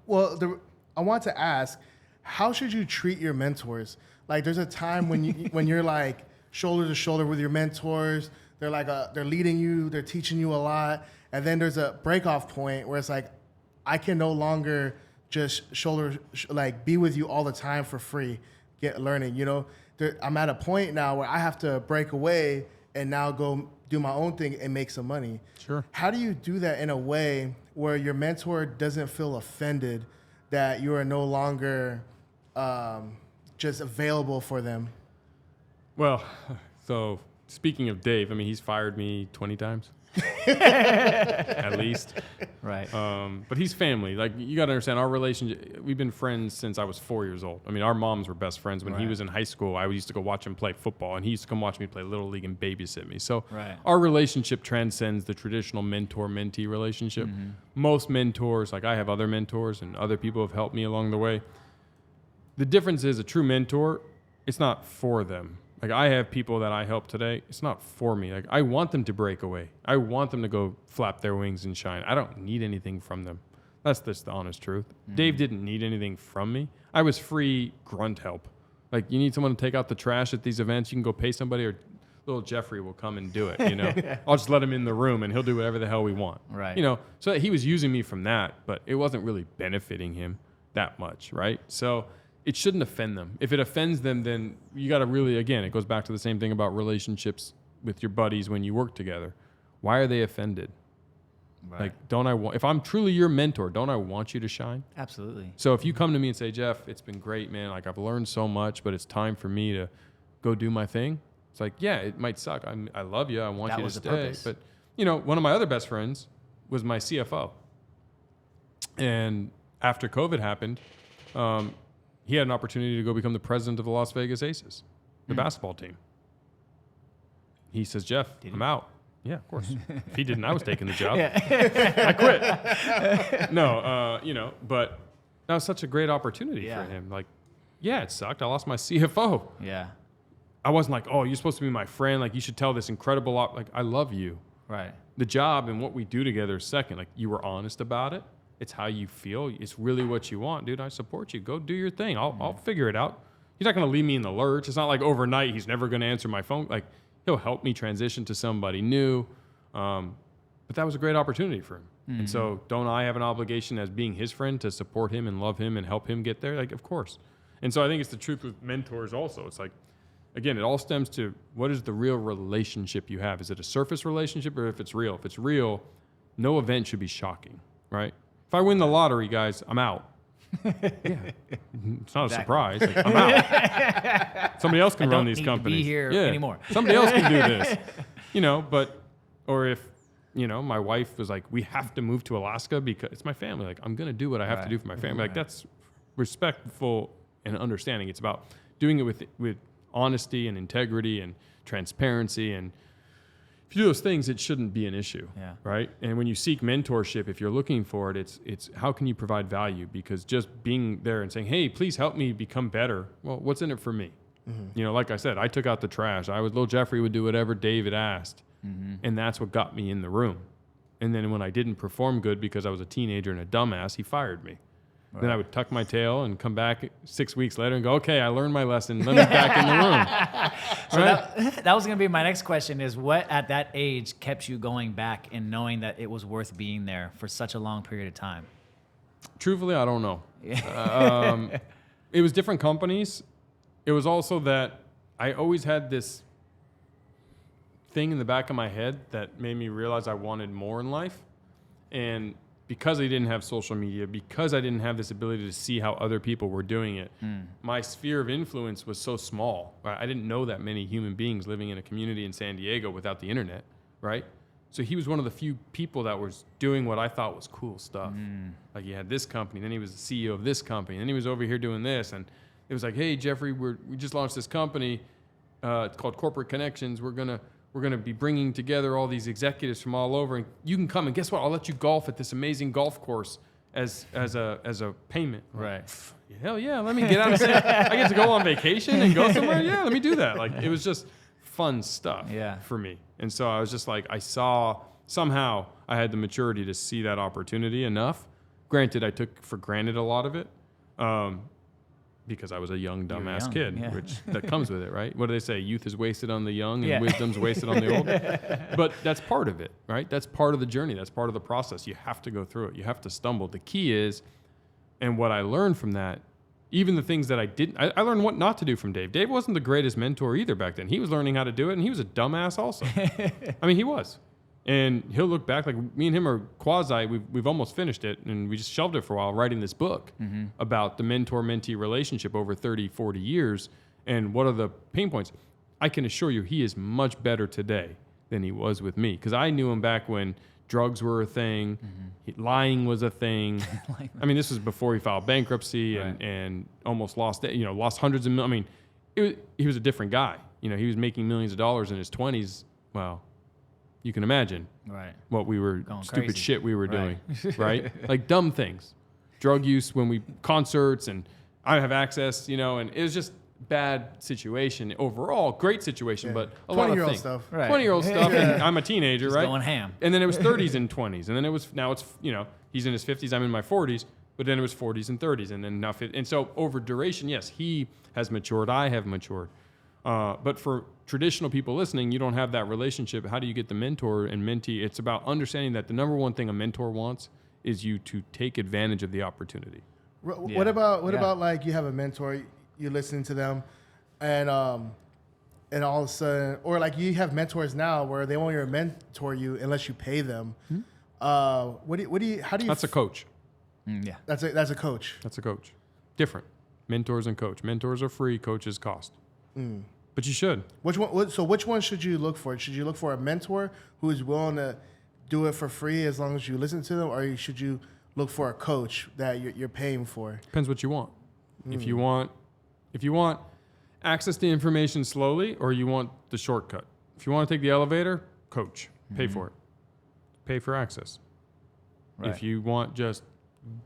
Well, I want to ask, how should you treat your mentors? Like, there's a time when when you're like shoulder to shoulder with your mentors. They're like they're leading you, they're teaching you a lot, and then there's a break-off point where it's like, I can no longer just be with you all the time for free, learning. You know, I'm at a point now where I have to break away and now go do my own thing and make some money. Sure. How do you do that in a way where your mentor doesn't feel offended that you are no longer just available for them? Well, so speaking of Dave, I mean, he's fired me 20 times. At least. Right. But he's family. Like, you got to understand, our relationship, we've been friends since I was 4 years old. I mean, our moms were best friends. When he was in high school, I used to go watch him play football, and he used to come watch me play Little League and babysit me. So our relationship transcends the traditional mentor-mentee relationship. Most mentors, like I have other mentors, and other people have helped me along the way. The difference is a true mentor, it's not for them. Like, I have people that I help today. It's not for me. Like, I want them to break away. I want them to go flap their wings and shine. I don't need anything from them. That's just the honest truth. Dave didn't need anything from me. I was free grunt help. Like, you need someone to take out the trash at these events, you can go pay somebody, or little Jeffrey will come and do it, you know? I'll just let him in the room, and he'll do whatever the hell we want. Right. You know, so he was using me from that, but it wasn't really benefiting him that much, right? So it shouldn't offend them. If it offends them, then you got to really, again, it goes back to the same thing about relationships with your buddies when you work together. Why are they offended? Right. Like, if I'm truly your mentor, don't I want you to shine? Absolutely. So if you come to me and say, Jeff, it's been great, man. Like, I've learned so much, but it's time for me to go do my thing. It's like, yeah, it might suck. I love you. I want you to stay. Purpose. But, you know, one of my other best friends was my CFO. And after COVID happened, he had an opportunity to go become the president of the Las Vegas Aces, the basketball team. He says, Jeff, I'm out. Yeah, of course. If he didn't, I was taking the job. I quit. No, you know, but that was such a great opportunity for him. Like, yeah, it sucked. I lost my CFO. Yeah. I wasn't like, oh, you're supposed to be my friend. Like, you should tell this incredible, like, I love you. Right. The job and what we do together is second. Like, you were honest about it. It's how you feel. It's really what you want. Dude, I support you. Go do your thing. I'll figure it out. He's not going to leave me in the lurch. It's not like overnight he's never going to answer my phone. Like, he'll help me transition to somebody new. But that was a great opportunity for him. And so don't I have an obligation as being his friend to support him and love him and help him get there? Like, of course. And so I think it's the truth with mentors also. It's like, again, it all stems to what is the real relationship you have? Is it a surface relationship, or if it's real, no event should be shocking, right? If I win the lottery, guys, I'm out. Yeah, it's not a surprise. Like, I'm out. Somebody else can run these companies. To be here anymore. Somebody else can do this. You know, or if, you know, my wife was like, we have to move to Alaska because it's my family. Like, I'm going to do what I have to do for my family. Like, that's respectful and understanding. It's about doing it with honesty and integrity and transparency. And if if you do those things, it shouldn't be an issue, Yeah. right? And when you seek mentorship, if you're looking for it, it's how can you provide value? Because just being there and saying, hey, please help me become better. Well, what's in it for me? You know, like I said, I took out the trash. Little Jeffrey would do whatever David asked. And that's what got me in the room. And then when I didn't perform good because I was a teenager and a dumbass, he fired me. Right. Then I would tuck my tail and come back 6 weeks later and go, okay, I learned my lesson. Let me back in the room. So that was going to be my next question is what at that age kept you going back and knowing that it was worth being there for such a long period of time? Truthfully, I don't know. It was different companies. It was also that I always had this thing in the back of my head that made me realize I wanted more in life. And because I didn't have social media, because I didn't have this ability to see how other people were doing it, my sphere of influence was so small. I didn't know that many human beings living in a community in San Diego without the internet, right? So he was one of the few people that was doing what I thought was cool stuff. Like he had this company, then he was the CEO of this company, then he was over here doing this, and it was like, hey, Jeffrey, we just launched this company. It's called Corporate Connections. We're gonna be bringing together all these executives from all over, and you can come and guess what? I'll let you golf at this amazing golf course as a payment. Right. Hell yeah, let me get out of San. I get to go on vacation and go somewhere. Yeah, let me do that. Like it was just fun stuff for me. And so I was just like, I saw somehow I had the maturity to see that opportunity enough. Granted, I took for granted a lot of it. Because I was a young, dumbass kid, which that comes with it, right? What do they say? Youth is wasted on the young and wisdom's wasted on the old. But that's part of it, right? That's part of the journey. That's part of the process. You have to go through it. You have to stumble. The key is, and what I learned from that, even the things that I didn't, I learned what not to do from Dave. Dave wasn't the greatest mentor either back then. He was learning how to do it, and he was a dumbass also. I mean, he was. And he'll look back, like me and him are quasi, we've almost finished it, and we just shelved it for a while, writing this book about the mentor-mentee relationship over 30, 40 years, and what are the pain points. I can assure you he is much better today than he was with me, because I knew him back when drugs were a thing, lying was a thing. I mean, this was before he filed bankruptcy and almost lost hundreds of millions. I mean, he was a different guy. You know, he was making millions of dollars in his 20s. Well, you can imagine what we were, stupid shit we were doing, right? Like dumb things, drug use when concerts, and I have access, you know, and it was just bad situation overall. Great situation, but a lot of 20-year-old things. stuff. 20-year-old stuff, and I'm a teenager, Just right? going ham. And then it was 30s and 20s, and then now it's, you know, he's in his 50s, I'm in my 40s, but then it was 40s and 30s, and then now, and so over duration, yes, he has matured, I have matured. But for traditional people listening, you don't have that relationship. How do you get the mentor and mentee? It's about understanding that the number one thing a mentor wants is you to take advantage of the opportunity. What about like you have a mentor, you listen to them, and all of a sudden, or like you have mentors now where they won't even mentor you unless you pay them. How do you? That's a coach. That's a coach. That's a coach. Different. Mentors and coach. Mentors are free. Coaches cost. But you should. Which one should you look for? Should you look for a mentor who is willing to do it for free as long as you listen to them, or should you look for a coach that you're paying for? Depends what you want. If you want access to information slowly, or you want the shortcut. If you want to take the elevator, coach. Pay for it. Pay for access. Right. If you want just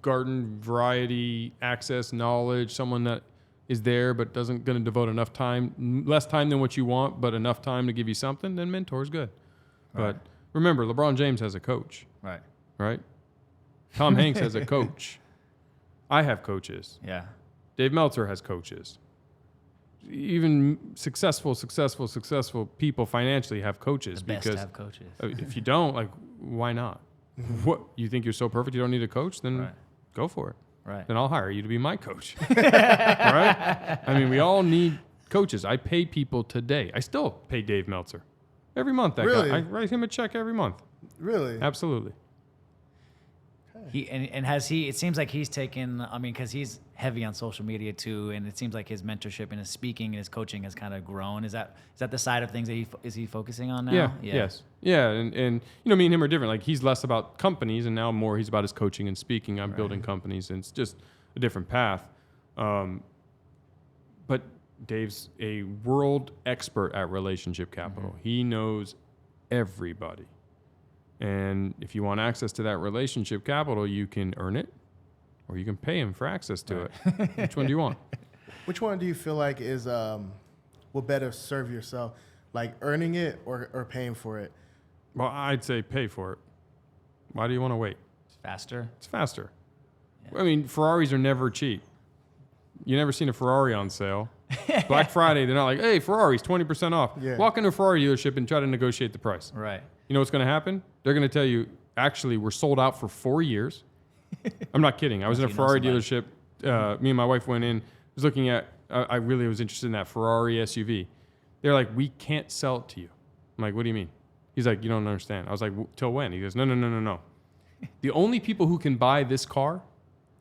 garden variety access, knowledge, someone that is there but doesn't going to devote enough time, less time than what you want, but enough time to give you something, then mentor is good. Right. But remember, LeBron James has a coach. Right? Tom Hanks has a coach. I have coaches. Yeah. Dave Meltzer has coaches. Even successful people financially have coaches. The best because have coaches. If you don't, like, why not? What, you think you're so perfect you don't need a coach? Then go for it. Right. Then I'll hire you to be my coach. Right? I mean, we all need coaches. I pay people today. I still pay Dave Meltzer every month. That guy. I write him a check every month. Really? Absolutely. It seems like he's taken, I mean, because he's heavy on social media too, and it seems like his mentorship and his speaking and his coaching has kind of grown. Is that the side of things that is he focusing on now? Yeah. Yes. Yeah. And you know, me and him are different. Like, he's less about companies, and now more he's about his coaching and speaking. I'm building companies, and it's just a different path. But Dave's a world expert at relationship capital. He knows everybody. And if you want access to that relationship capital, you can earn it or you can pay him for access to it. Which one do you want? Which one do you feel like is will better serve yourself, like earning it or paying for it? Well, I'd say pay for it. Why do you want to wait? It's faster. It's faster. Yeah. I mean, Ferraris are never cheap. You never seen a Ferrari on sale. Black Friday, they're not like, hey, Ferrari's 20% off. Yeah. Walk into a Ferrari dealership and try to negotiate the price. Right. You know what's going to happen? They're going to tell you, actually, we're sold out for 4 years. I'm not kidding. I was in a Ferrari dealership. Me and my wife went in, was looking at, I really was interested in that Ferrari SUV. They're like, we can't sell it to you. I'm like, what do you mean? He's like, you don't understand. I was like, till when? He goes, no. The only people who can buy this car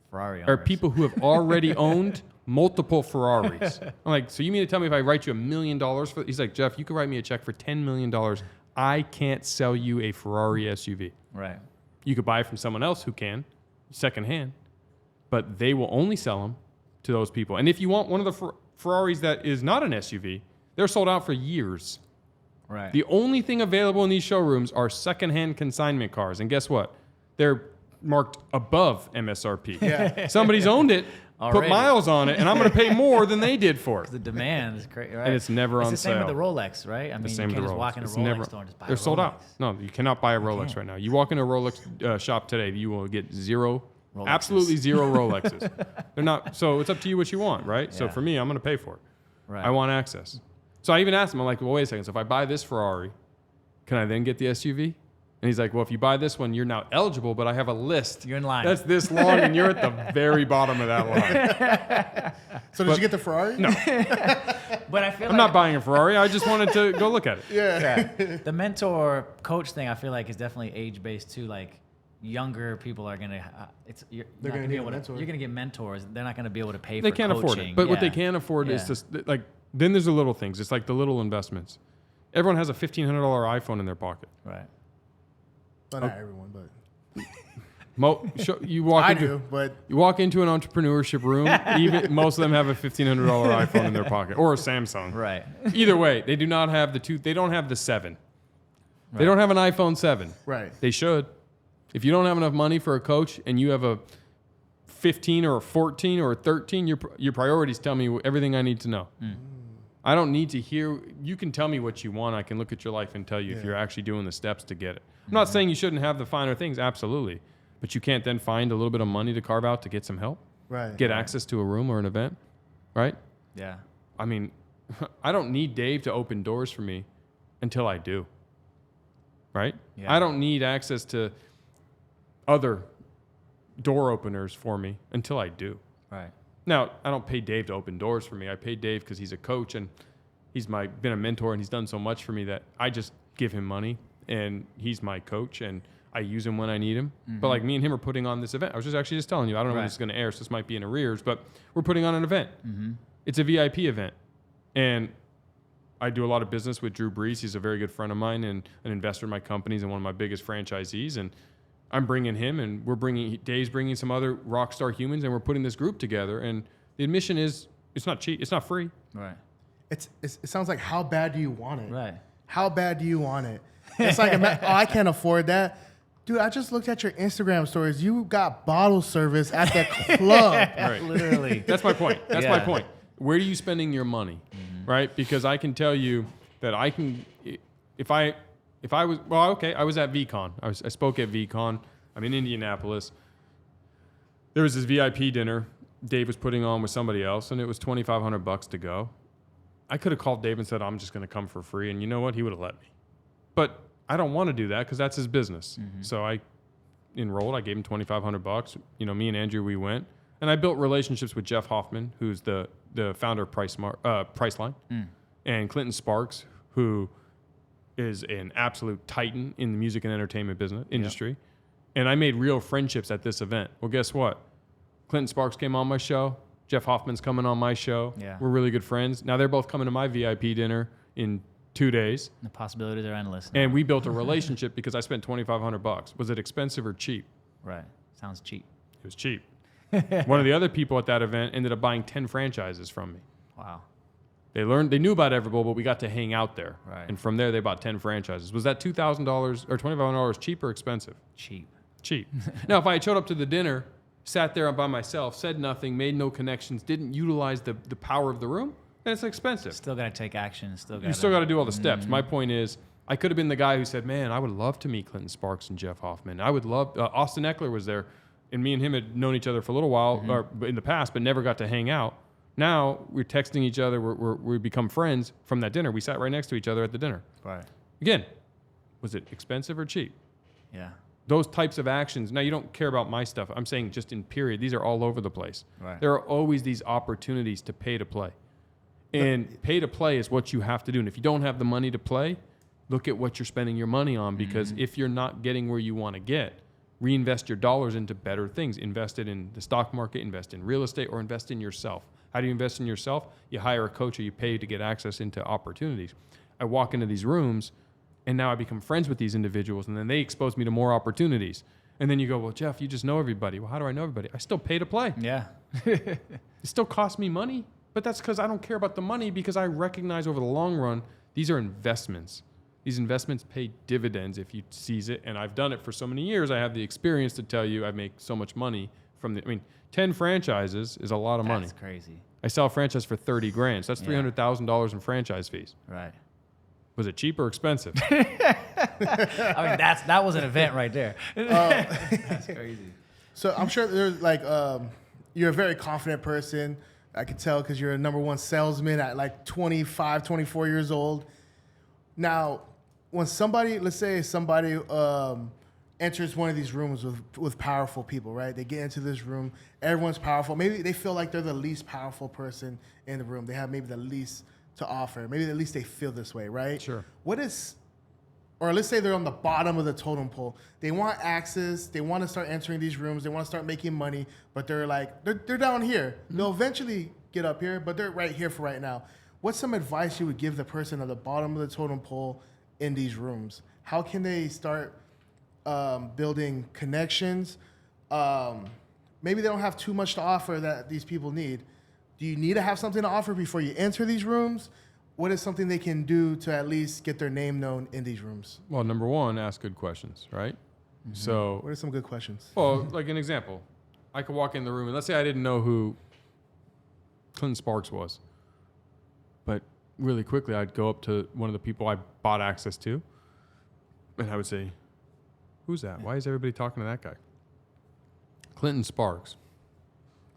Ferrari are owners. people who have already owned multiple Ferraris. I'm like, so you mean to tell me if I write you $1 million for? He's like, Jeff, you could write me a check for $10 million. I can't sell you a Ferrari SUV. Right. You could buy it from someone else who can, secondhand, but they will only sell them to those people. And if you want one of the Ferraris that is not an SUV, they're sold out for years. Right. The only thing available in these showrooms are secondhand consignment cars. And guess what? They're marked above MSRP. Yeah. Somebody's owned it, Already. put miles on it, and I'm going to pay more than they did for it. The demand is crazy, right? And it's never on It's the same sale. with the Rolex, right? I mean, Same you with can't the just Rolex. walk in a It's Rolex never- store and just buy They're a sold Rolex. out. No, you cannot buy a Rolex can't. right now. You walk in a Rolex shop today, you will get zero, Rolexes. absolutely zero Rolexes. They're not. So it's up to you what you want, right? So Yeah. for me, I'm going to pay for it. Right. I want access. So I even asked him, I'm like, well, wait a second. So if I buy this Ferrari, can I then get the SUV? And he's like, well, if you buy this one, you're now eligible, but I have a list. You're in line. That's this long, and you're at the very bottom of that line. So did you get the Ferrari? No, But I feel I'm not buying a Ferrari. I just wanted to go look at it. Yeah. the mentor coach thing, I feel like, is definitely age based too. Like younger people are gonna, you're They're not gonna be need a able to. mentor. You're gonna get mentors. They're not gonna be able to pay They for can't coaching. afford it. But what they Yeah. can afford is Yeah. to, like, then there's the little things. It's like the little investments. Everyone has a $1,500 iPhone in their pocket. Right. Well, not everyone, but You walk I into, do. But You walk into an entrepreneurship room, even most of them have a $1,500 iPhone in their pocket or a Samsung. Right. Either way, they do not have they don't have the 7. They Right. don't have an iPhone 7. right. They should. If you don't have enough money for a coach and you have a 15 or a 14 or a 13, your priorities tell me everything I need to know. I don't need to hear. You can tell me what you want. I can look at your life and tell you if Yeah. you're actually doing the steps to get it. I'm not saying you shouldn't have the finer things, absolutely. But you can't then find a little bit of money to carve out to get some help, Right. get access to a room or an event, right? Yeah. I mean, I don't need Dave to open doors for me until I do, right? Yeah. I don't need access to other door openers for me until I do. Right. Now, I don't pay Dave to open doors for me. I pay Dave because he's a coach and he's been a mentor and he's done so much for me that I just give him money and he's my coach and I use him when I need him. But like me and him are putting on this event. I was just telling you, I don't know when Right. this is going to air, so this might be in arrears, but we're putting on an event. It's a VIP event. And I do a lot of business with Drew Brees. He's a very good friend of mine and an investor in my companies and one of my biggest franchisees. And I'm bringing him and Dave's bringing some other rock star humans and we're putting this group together. And the admission is, it's not cheap. It's not free. Right. It sounds like, how bad do you want it? Right. How bad do you want it? It's like, I can't afford that. Dude, I just looked at your Instagram stories. You got bottle service at the club. Right. Literally. That's my point. That's my Yeah. point. Where are you spending your money? Right? Because I can tell you that I can, if I was, well, okay, I was at VCon. I spoke at VCon. I'm in Indianapolis. There was this VIP dinner Dave was putting on with somebody else, and it was $2,500 to go. I could have called Dave and said, I'm just going to come for free. And you know what? He would have let me. But I don't want to do that because that's his business. So I enrolled. I gave him $2,500. You know, me and Andrew, we went. And I built relationships with Jeff Hoffman, who's the founder of Priceline, and Clinton Sparks, who is an absolute titan in the music and entertainment business industry. And I made real friendships at this event. Well, guess what? Clinton Sparks came on my show. Jeff Hoffman's coming on my show. Yeah. We're really good friends. Now they're both coming to my VIP dinner in 2 days. The possibilities are endless. And we built a relationship because I spent $2,500. Was it expensive or cheap? Right. Sounds cheap. It was cheap. One of the other people at that event ended up buying 10 franchises from me. Wow. They knew about Everbowl, but we got to hang out there. Right. And from there, they bought 10 franchises. Was that $2,000 or $2,500 cheap or expensive? Cheap. Cheap. Now, if I had showed up to the dinner, sat there by myself, said nothing, made no connections, didn't utilize the power of the room, then it's expensive. Still got to take action. You still got to do all the steps. My point is, I could have been the guy who said, man, I would love to meet Clinton Sparks and Jeff Hoffman. I would love, Austin Eckler was there, and me and him had known each other for a little while or in the past, but never got to hang out. Now we're texting each other. We become friends from that dinner. We sat right next to each other at the dinner. Right. Again, was it expensive or cheap? Yeah. Those types of actions. Now, you don't care about my stuff. I'm saying just in period. These are all over the place. Right. There are always these opportunities to pay to play. And pay to play is what you have to do. And if you don't have the money to play, look at what you're spending your money on. Because if you're not getting where you want to get, reinvest your dollars into better things. Invest it in the stock market, invest in real estate, or invest in yourself. How do you invest in yourself? You hire a coach or you pay to get access into opportunities. I walk into these rooms, and now I become friends with these individuals, and then they expose me to more opportunities. And then you go, well, Jeff, you just know everybody. Well, how do I know everybody? I still pay to play. Yeah. It still costs me money, but that's because I don't care about the money, because I recognize over the long run, these are investments. These investments pay dividends if you seize it, and I've done it for so many years. I have the experience to tell you I make so much money from 10 franchises is a lot of money. That's crazy. I sell a franchise for $30,000. So that's $300,000 in franchise fees. Right. Was it cheap or expensive? I mean, that was an event right there. That's crazy. So I'm sure there's like you're a very confident person. I could tell because you're a number one salesman at like 25, 24 years old. Now, when somebody, let's say somebody enters one of these rooms with powerful people, right? They get into this room, everyone's powerful. Maybe they feel like they're the least powerful person in the room. They have maybe the least to offer. Maybe at least they feel this way, right? Sure. Or let's say they're on the bottom of the totem pole. They want access. They want to start entering these rooms. They want to start making money, but they're down here. They'll eventually get up here, but they're right here for right now. What's some advice you would give the person at the bottom of the totem pole in these rooms? How can they start building connections? Maybe they don't have too much to offer that these people need. Do you need to have something to offer before you enter these rooms? What is something they can do to at least get their name known in these rooms? Well, number one, ask good questions, right? Mm-hmm. So, what are some good questions? Well, like an example, I could walk in the room and let's say I didn't know who Clinton Sparks was, but really quickly I'd go up to one of the people I bought access to, and I would say, "Who's that? Why is everybody talking to that guy?" Clinton Sparks.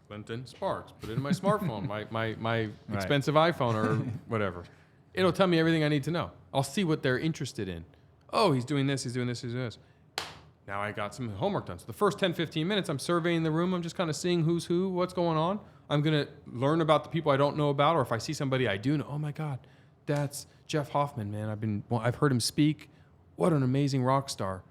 Clinton Sparks. Put it in my smartphone, my expensive iPhone or whatever. It'll tell me everything I need to know. I'll see what they're interested in. Oh, he's doing this, he's doing this, he's doing this. Now I got some homework done. So the first 10, 15 minutes, I'm surveying the room. I'm just kind of seeing who's who, what's going on. I'm going to learn about the people I don't know about, or if I see somebody I do know, oh my God, that's Jeff Hoffman, man. I've heard him speak. What an amazing rock star.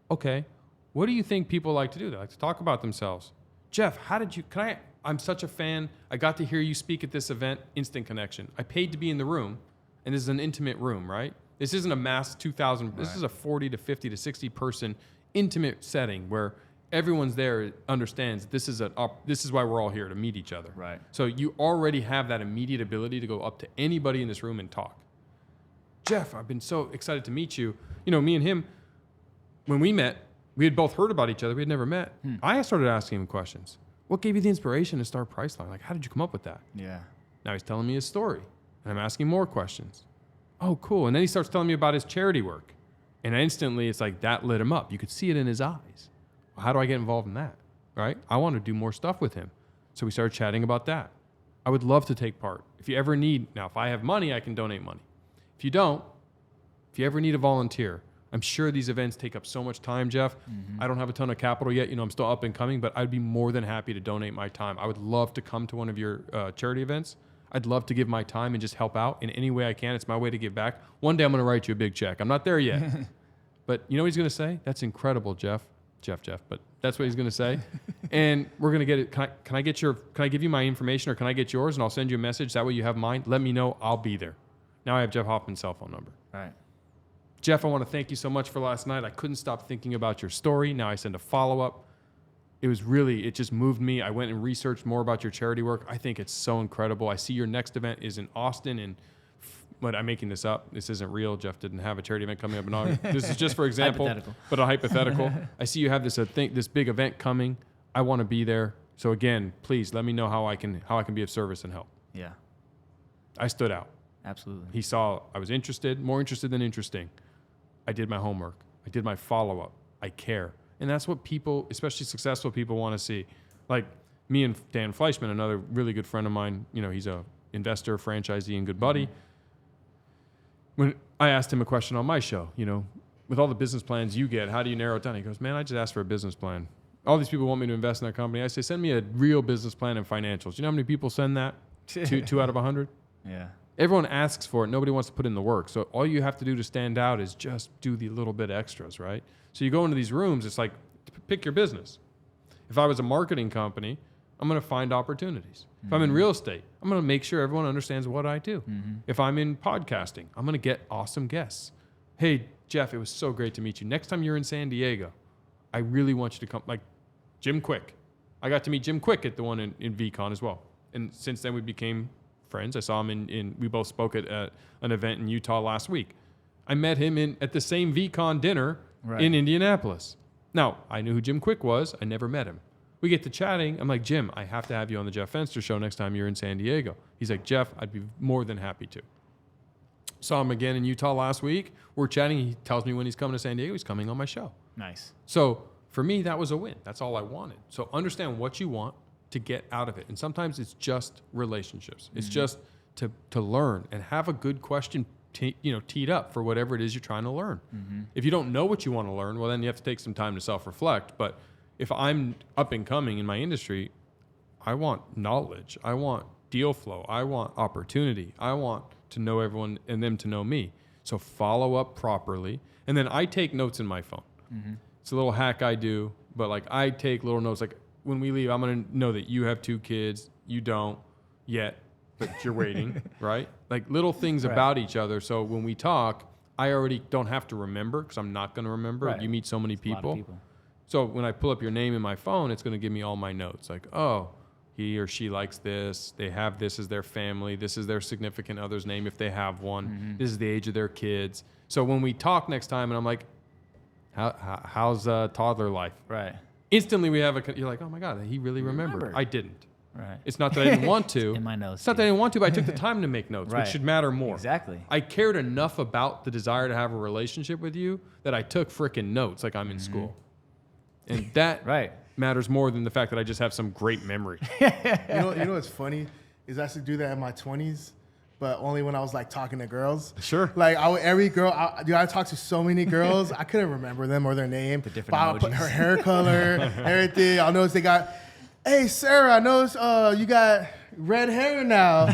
Okay. What do you think people like to do? They like to talk about themselves. Jeff, I'm such a fan. I got to hear you speak at this event, instant connection. I paid to be in the room, and this is an intimate room, right? This isn't a mass 2,000, This is a 40 to 50 to 60 person intimate setting where everyone's there understands this is why we're all here, to meet each other. Right. So you already have that immediate ability to go up to anybody in this room and talk. Jeff, I've been so excited to meet you. You know, me and him, when we met, we had both heard about each other. We had never met. I started asking him questions. What gave you the inspiration to start Priceline? Like, how did you come up with that? Yeah. Now he's telling me his story, and I'm asking more questions. Oh, cool. And then he starts telling me about his charity work. And instantly, it's like that lit him up. You could see it in his eyes. Well, how do I get involved in that? Right? I want to do more stuff with him. So we started chatting about that. I would love to take part. If you ever need, now if I have money, I can donate money. If you don't, if you ever need a volunteer, I'm sure these events take up so much time, Jeff. I don't have a ton of capital yet. You know, I'm still up and coming, but I'd be more than happy to donate my time. I would love to come to one of your charity events. I'd love to give my time and just help out in any way I can. It's my way to give back. One day I'm going to write you a big check. I'm not there yet. But you know what he's going to say? That's incredible, Jeff. Jeff, but that's what he's going to say. And we're going to get it. Can I give you my information, or can I get yours, and I'll send you a message? That way you have mine. Let me know. I'll be there. Now I have Jeff Hoffman's cell phone number. All right. Jeff, I want to thank you so much for last night. I couldn't stop thinking about your story. Now I send a follow-up. it just moved me. I went and researched more about your charity work. I think it's so incredible. I see your next event is in Austin, and but I'm making this up. This isn't real. Jeff didn't have a charity event coming up in August. This is just for example, but a hypothetical. I see you have this big event coming. I want to be there. So again, please let me know how I can be of service and help. Yeah. I stood out. Absolutely. He saw I was interested, more interested than interesting. I did my homework. I did my follow-up. I care. And that's what people, especially successful people, want to see. Like me and Dan Fleischman, another really good friend of mine, he's a investor, franchisee, and good buddy. When I asked him a question on my show, with all the business plans you get, how do you narrow it down? He goes, man, I just asked for a business plan. All these people want me to invest in their company. I say, send me a real business plan and financials. You know how many people send that? two out of 100? Yeah. Everyone asks for it. Nobody wants to put in the work. So all you have to do to stand out is just do the little bit extras, right? So you go into these rooms, it's like, pick your business. If I was a marketing company, I'm going to find opportunities. If I'm in real estate, I'm going to make sure everyone understands what I do. If I'm in podcasting, I'm going to get awesome guests. Hey, Jeff, it was so great to meet you. Next time you're in San Diego, I really want you to come. Like Jim Quick. I got to meet Jim Quick at the one in VCon as well. And since then we became friends. I saw him we both spoke at an event in Utah last week. I met him at the same VCon dinner in Indianapolis. Now, I knew who Jim Quick was. I never met him. We get to chatting. I'm like, Jim, I have to have you on the Jeff Fenster show next time you're in San Diego. He's like, Jeff, I'd be more than happy to. Saw him again in Utah last week. We're chatting. He tells me when he's coming to San Diego, he's coming on my show. Nice. So for me, that was a win. That's all I wanted. So understand what you want to get out of it. And sometimes it's just relationships. It's just to learn and have a good question teed up for whatever it is you're trying to learn. If you don't know what you want to learn, well, then you have to take some time to self-reflect. But if I'm up and coming in my industry, I want knowledge. I want deal flow. I want opportunity. I want to know everyone and them to know me. So follow up properly. And then I take notes in my phone. It's a little hack I do, but like I take little notes. Like when we leave, I'm going to know that you have 2 kids. You don't yet, but you're waiting, right? Like little things about each other. So when we talk, I already don't have to remember because I'm not going to remember. Right. You meet so many It's a lot of people. So when I pull up your name in my phone, it's going to give me all my notes. Like, oh, he or she likes this. They have this as their family. This is their significant other's name if they have one. This is the age of their kids. So when we talk next time and I'm like, how's toddler life? Right. Instantly you're like, oh my God, he really remembered. I didn't. Right. It's not that I didn't want to. In my notes. It's not that I didn't want to, but I took the time to make notes, which should matter more. Exactly. I cared enough about the desire to have a relationship with you that I took frickin' notes like I'm in school. And that matters more than the fact that I just have some great memory. You know what's funny is I used to do that in my 20s, but only when I was like talking to girls. Sure. Like every girl, I talked to so many girls, I couldn't remember them or their name. The different but I would put emojis. her hair color, everything. I'll notice they got, hey Sarah, I noticed you got red hair now.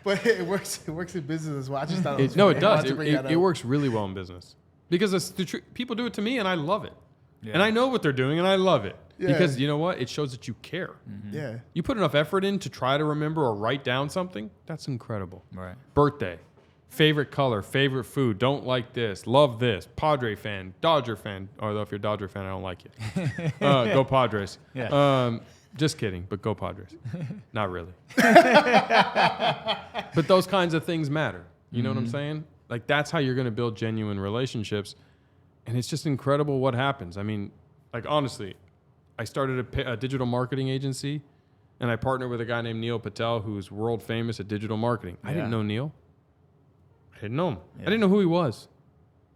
But it works in business as well. I just thought it was no, funny. it does. It works really well in business because people do it to me and I love it. Yeah. And I know what they're doing and I love it. Yeah. Because you know what? It shows that you care. Yeah. You put enough effort in to try to remember or write down something, that's incredible. Right. Birthday, favorite color, favorite food, don't like this, love this, Padre fan, Dodger fan. Although if you're a Dodger fan, I don't like you. Go Padres. Yeah. Just kidding, but go Padres. Not really. But those kinds of things matter. You know what I'm saying? Like that's how you're going to build genuine relationships. And it's just incredible what happens. I mean, like honestly, I started a digital marketing agency and I partnered with a guy named Neil Patel who's world famous at digital marketing. I didn't know Neil. I didn't know him. Yeah. I didn't know who he was.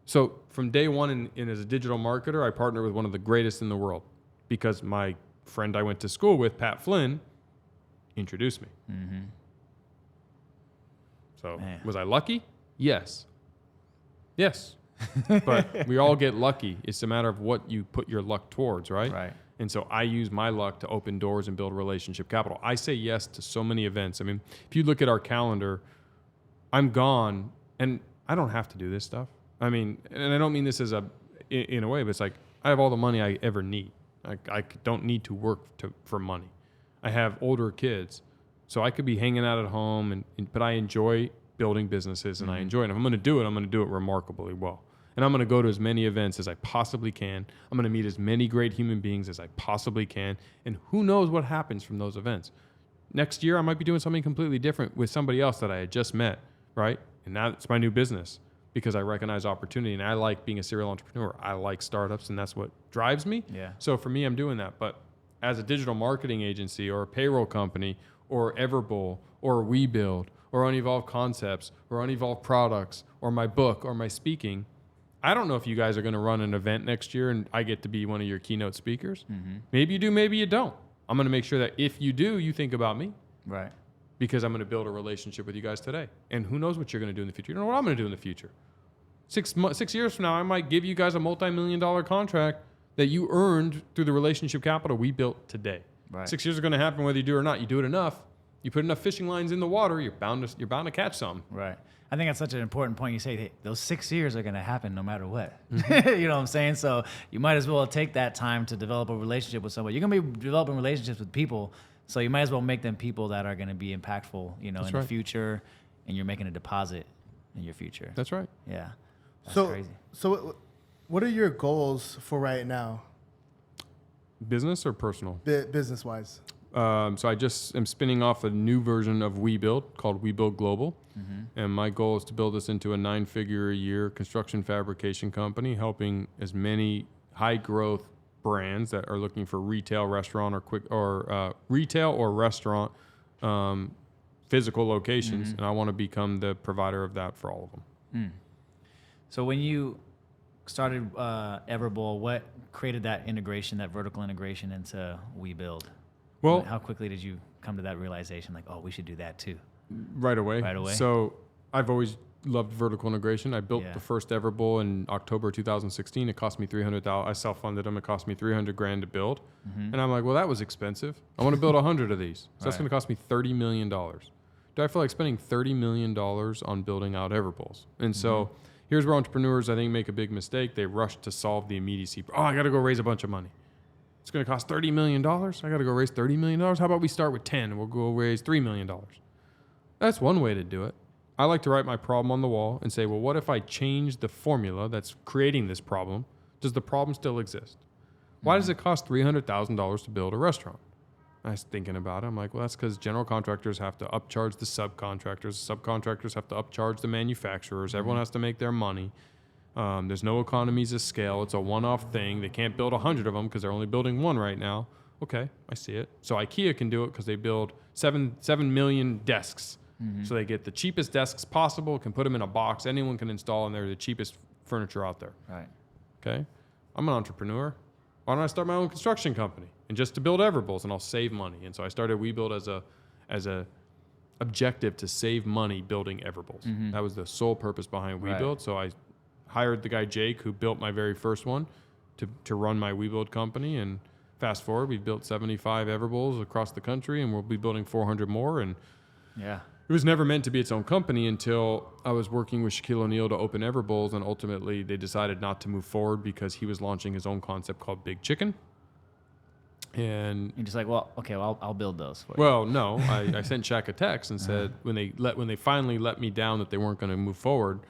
So from day one in as a digital marketer, I partnered with one of the greatest in the world because my friend I went to school with, Pat Flynn, introduced me. So was I lucky? Yes. But we all get lucky. It's a matter of what you put your luck towards, right? Right. And so I use my luck to open doors and build relationship capital. I say yes to so many events. I mean, if you look at our calendar, I'm gone, and I don't have to do this stuff. I mean, and I don't mean this as in a way, but it's like I have all the money I ever need. I don't need to work for money. I have older kids, so I could be hanging out at home, but I enjoy building businesses, and I enjoy it. And if I'm going to do it, I'm going to do it remarkably well. And I'm going to go to as many events as I possibly can. I'm going to meet as many great human beings as I possibly can. And who knows what happens from those events. Next year, I might be doing something completely different with somebody else that I had just met, right? And now it's my new business because I recognize opportunity and I like being a serial entrepreneur. I like startups and that's what drives me. Yeah. So for me, I'm doing that. But as a digital marketing agency or a payroll company or Everbowl or WeBuild or Unevolved Concepts or Unevolved Products or my book or my speaking, I don't know if you guys are going to run an event next year and I get to be one of your keynote speakers. Mm-hmm. Maybe you do, maybe you don't. I'm going to make sure that if you do, you think about me. Right. Because I'm going to build a relationship with you guys today. And who knows what you're going to do in the future. You don't know what I'm going to do in the future. 6 years from now, I might give you guys a multi-million-dollar contract that you earned through the relationship capital we built today. Right. 6 years are going to happen whether you do it or not. You do it enough. You put enough fishing lines in the water, you're bound to catch some. Right. I think that's such an important point. You say, hey, those 6 years are going to happen no matter what. Mm-hmm. You know what I'm saying? So you might as well take that time to develop a relationship with somebody. You're going to be developing relationships with people, so you might as well make them people that are going to be impactful, in the future, and you're making a deposit in your future. That's right. Yeah. That's crazy. So what are your goals for right now? Business or personal? Business-wise. So I just am spinning off a new version of WeBuild called WeBuild Global. Mm-hmm. And my goal is to build this into a 9-figure-a-year construction fabrication company, helping as many high-growth brands that are looking for retail, restaurant, or retail or restaurant physical locations. Mm-hmm. And I want to become the provider of that for all of them. Mm. So when you started Everbowl, what created that integration, that vertical integration into WeBuild? Well, how quickly did you come to that realization, like, oh, we should do that too? Right away. Right away. So I've always loved vertical integration. I built the first Everbowl in October 2016. It cost me $300,000. I self-funded them. It cost me $300,000 to build. Mm-hmm. And I'm like, well, that was expensive. I want to build 100 of these. So that's going to cost me $30 million. Do I feel like spending $30 million on building out Everbowls? And so here's where entrepreneurs, I think, make a big mistake. They rush to solve the immediacy. Oh, I got to go raise a bunch of money. It's going to cost $30 million. I got to go raise $30 million. How about we start with 10 and we'll go raise $3 million? That's one way to do it. I like to write my problem on the wall and say, well, what if I change the formula that's creating this problem? Does the problem still exist? Why does it cost $300,000 to build a restaurant? I was thinking about it. I'm like, well, that's because general contractors have to upcharge the subcontractors. Subcontractors have to upcharge the manufacturers. Everyone has to make their money. There's no economies of scale. It's a one-off thing. They can't build 100 of them because they're only building one right now. Okay, I see it. So IKEA can do it because they build 7 million desks. Mm-hmm. So they get the cheapest desks possible, can put them in a box. Anyone can install, and they're the cheapest furniture out there. Right. Okay. I'm an entrepreneur. Why don't I start my own construction company and just to build Everbowls, and I'll save money. And so I started WeBuild as a objective to save money building Everbowls. Mm-hmm. That was the sole purpose behind WeBuild. Right. So I hired the guy Jake, who built my very first one, to run my WeBuild company. And fast forward, we've built 75 Everbowls across the country, and we'll be building 400 more. And it was never meant to be its own company until I was working with Shaquille O'Neal to open Everbowls, and ultimately they decided not to move forward because he was launching his own concept called Big Chicken. And you're just like, well, okay, well, I'll build those for you. Well, no, I sent Shaq a text and said when they finally let me down that they weren't going to move forward,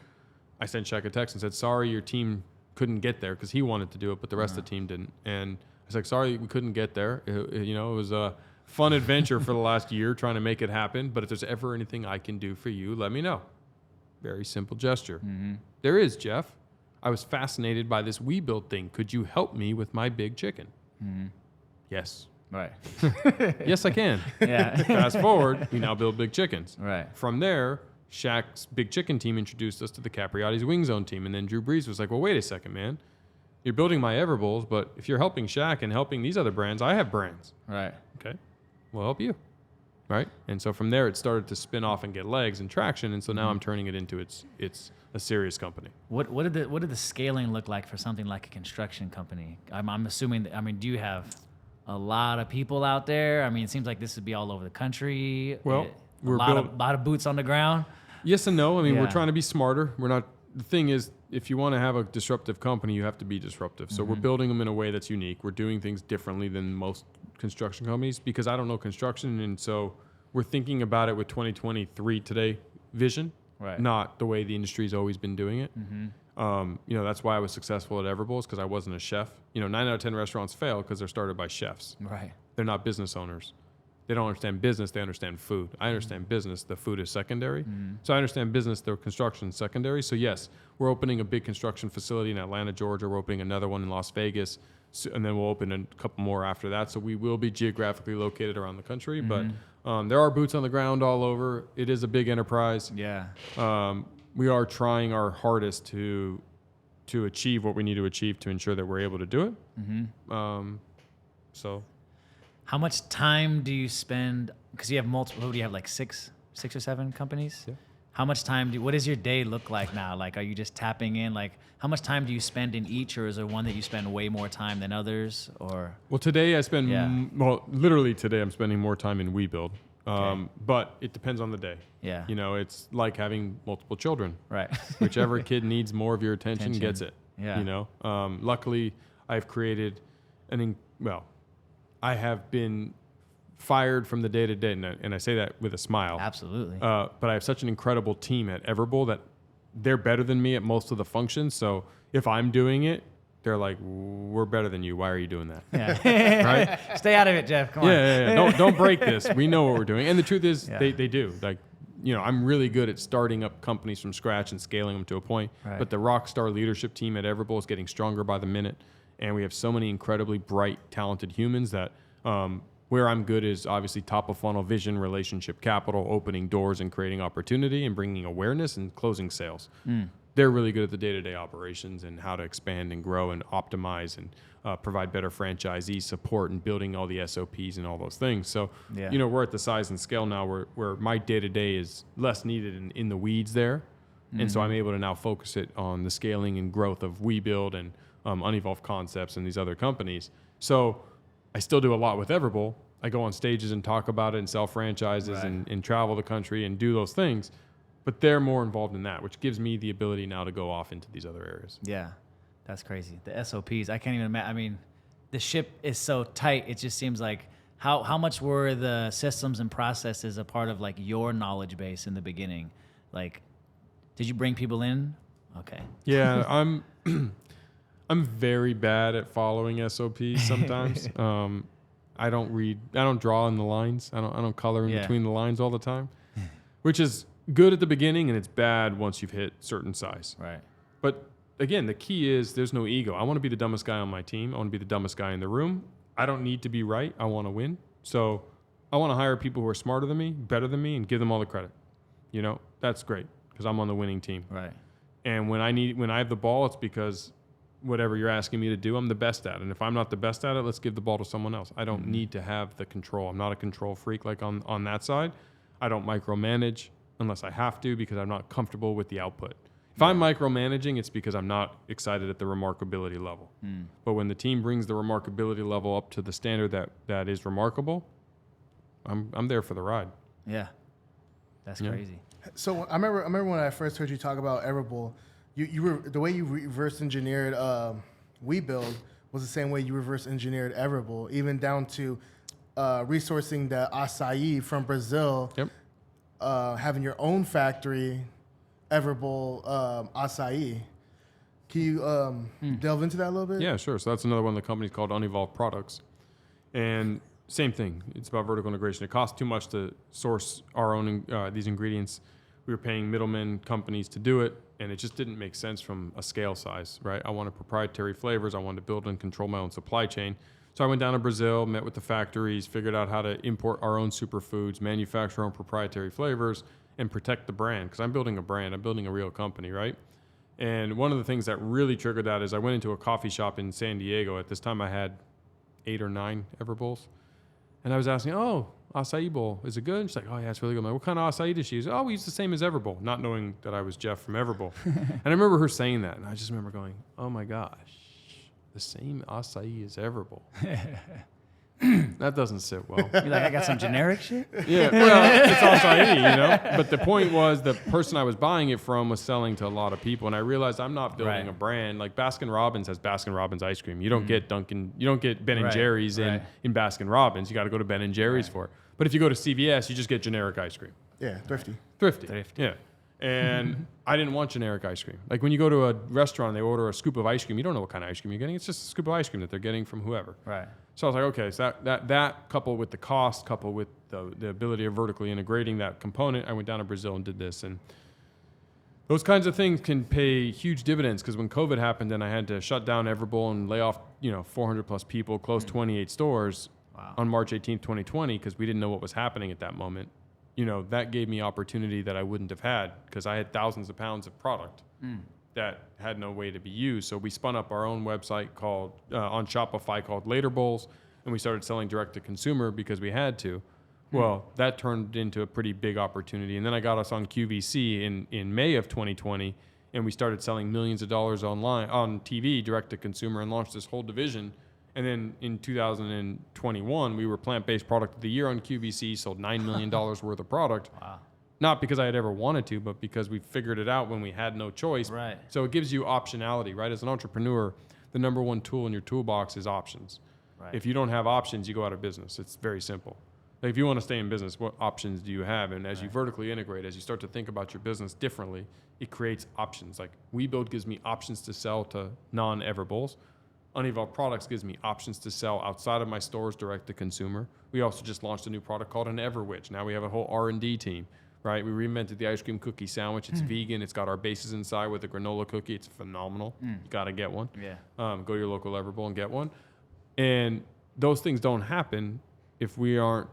I sent Shaq a text and said, sorry, your team couldn't get there, because he wanted to do it, but the rest of the team didn't. And I was like, sorry, we couldn't get there. It was a fun adventure for the last year trying to make it happen. But if there's ever anything I can do for you, let me know. Very simple gesture. Mm-hmm. There is, Jeff. I was fascinated by this WeBuild thing. Could you help me with my Big Chicken? Mm-hmm. Yes. Right. Yes, I can. Yeah. Fast forward, we now build Big Chickens. Right. From there, Shaq's Big Chicken team introduced us to the Capriati's Wing Zone team. And then Drew Brees was like, well, wait a second, man. You're building my Everbowls, but if you're helping Shaq and helping these other brands, I have brands. Right. Okay. We'll help you. Right. And so from there, it started to spin off and get legs and traction. And so now I'm turning it into it's a serious company. What did the scaling look like for something like a construction company? I'm assuming that, do you have a lot of people out there? It seems like this would be all over the country. Well, a lot of boots on the ground. Yes and no. We're trying to be smarter. The thing is, if you want to have a disruptive company, you have to be disruptive. So we're building them in a way that's unique. We're doing things differently than most construction companies because I don't know construction. And so we're thinking about it with 2023 today vision, right? Not the way the industry's always been doing it. That's why I was successful at Everbowls, because I wasn't a chef. 9 out of 10 restaurants fail because they're started by chefs. Right. They're not business owners. They don't understand business. They understand food. I understand business. The food is secondary. So I understand business. The construction is secondary. So yes, we're opening a big construction facility in Atlanta, Georgia. We're opening another one in Las Vegas. And then we'll open a couple more after that. So we will be geographically located around the country. But there are boots on the ground all over. It is a big enterprise. Yeah. We are trying our hardest to achieve what we need to achieve to ensure that we're able to do it. So... How much time do you spend? Because you have multiple. What do you have? Like six or seven companies. Yeah. How much time what does your day look like now? Like, are you just tapping in? Like, how much time do you spend in each, or is there one that you spend way more time than others? Or today I spend literally today I'm spending more time in WeBuild. But it depends on the day. Yeah. It's like having multiple children. Right. Whichever kid needs more of your attention gets it. Yeah. Luckily I've created I have been fired from the day to day, and I say that with a smile. Absolutely. But I have such an incredible team at Everbowl that they're better than me at most of the functions. So if I'm doing it, they're like, "We're better than you. Why are you doing that?" Yeah. Right? Stay out of it, Jeff. Come on. Yeah. Don't break this. We know what we're doing. And the truth is, they do. Like, I'm really good at starting up companies from scratch and scaling them to a point. Right. But the rock star leadership team at Everbowl is getting stronger by the minute. And we have so many incredibly bright, talented humans that where I'm good is obviously top of funnel vision, relationship capital, opening doors and creating opportunity and bringing awareness and closing sales. They're really good at the day-to-day operations and how to expand and grow and optimize and provide better franchisee support and building all the SOPs and all those things. So, we're at the size and scale now where my day-to-day is less needed in the weeds there. And so I'm able to now focus it on the scaling and growth of WeBuild and Unevolved Concepts and these other companies. So I still do a lot with Everbowl. I go on stages and talk about it and sell franchises and travel the country and do those things. But they're more involved in that, which gives me the ability now to go off into these other areas. Yeah, that's crazy. The SOPs, I can't even imagine. I mean, the ship is so tight. It just seems like how much were the systems and processes a part of like your knowledge base in the beginning? Like, did you bring people in? Okay. Yeah, I'm very bad at following SOPs sometimes. I don't draw in the lines. I don't color in between the lines all the time, which is good at the beginning and it's bad once you've hit certain size. Right. But again, the key is there's no ego. I want to be the dumbest guy on my team. I want to be the dumbest guy in the room. I don't need to be right. I want to win. So I want to hire people who are smarter than me, better than me, and give them all the credit. That's great because I'm on the winning team. Right. And when I have the ball, it's because whatever you're asking me to do, I'm the best at. And if I'm not the best at it, let's give the ball to someone else. I don't need to have the control. I'm not a control freak like on that side. I don't micromanage unless I have to because I'm not comfortable with the output. If I'm micromanaging, it's because I'm not excited at the remarkability level. But when the team brings the remarkability level up to the standard that is remarkable, I'm there for the ride. Yeah. That's crazy. So I remember when I first heard you talk about Everbowl, you were the way you reverse engineered WeBuild was the same way you reverse engineered Everbowl, even down to resourcing the acai from Brazil, having your own factory, Everbowl acai. Can you delve into that a little bit? Yeah, sure. So that's another one of the companies called Unevolved Products. And same thing. It's about vertical integration. It costs too much to source our own these ingredients. We were paying middlemen companies to do it, and it just didn't make sense from a scale size, right? I wanted proprietary flavors. I wanted to build and control my own supply chain. So I went down to Brazil, met with the factories, figured out how to import our own superfoods, manufacture our own proprietary flavors, and protect the brand. Because I'm building a brand. I'm building a real company, right? And one of the things that really triggered that is I went into a coffee shop in San Diego. At this time, I had 8 or 9 Everbowls. And I was asking, acai bowl, is it good? And she's like, oh, yeah, it's really good. I'm like, what kind of acai does she use? Oh, we use the same as Everbowl, not knowing that I was Jeff from Everbowl. And I remember her saying that. And I just remember going, oh, my gosh, the same acai as Everbowl. That doesn't sit well. You're like, I got some generic shit? Yeah, well, it's acai, But the point was the person I was buying it from was selling to a lot of people. And I realized I'm not building a brand. Like Baskin Robbins has Baskin Robbins ice cream. You don't get Dunkin', you don't get Ben and Jerry's in Baskin Robbins. You got to go to Ben and Jerry's for it. But if you go to CVS, you just get generic ice cream. Yeah, thrifty. Thrifty. Yeah. And I didn't want generic ice cream. Like when you go to a restaurant and they order a scoop of ice cream, you don't know what kind of ice cream you're getting. It's just a scoop of ice cream that they're getting from whoever. Right. So I was like, okay, so that coupled with the cost, coupled with the ability of vertically integrating that component, I went down to Brazil and did this. And those kinds of things can pay huge dividends, because when COVID happened and I had to shut down Everbowl and lay off 400 plus people, close 28 stores on March 18th, 2020, because we didn't know what was happening at that moment. That gave me opportunity that I wouldn't have had, because I had thousands of pounds of product that had no way to be used. So we spun up our own website called on Shopify called Later Bowls, and we started selling direct to consumer because we had to. Well, that turned into a pretty big opportunity. And then I got us on QVC in May of 2020, and we started selling millions of dollars online on TV direct to consumer and launched this whole division. And then in 2021, we were Plant-Based Product of the Year on QVC, sold $9 million worth of product. Wow. Not because I had ever wanted to, but because we figured it out when we had no choice. Right. So it gives you optionality, right? As an entrepreneur, the number one tool in your toolbox is options. Right. If you don't have options, you go out of business. It's very simple. Like if you want to stay in business, what options do you have? And as you vertically integrate, as you start to think about your business differently, it creates options. Like WeBuild gives me options to sell to non-Everbowls. Unevolved Products gives me options to sell outside of my stores direct to consumer. We also just launched a new product called an Everwich. Now we have a whole R&D team, right? We reinvented the ice cream cookie sandwich. It's vegan. It's got our bases inside with a granola cookie. It's phenomenal. You got to get one. Yeah. Go to your local Everbowl and get one. And those things don't happen if we aren't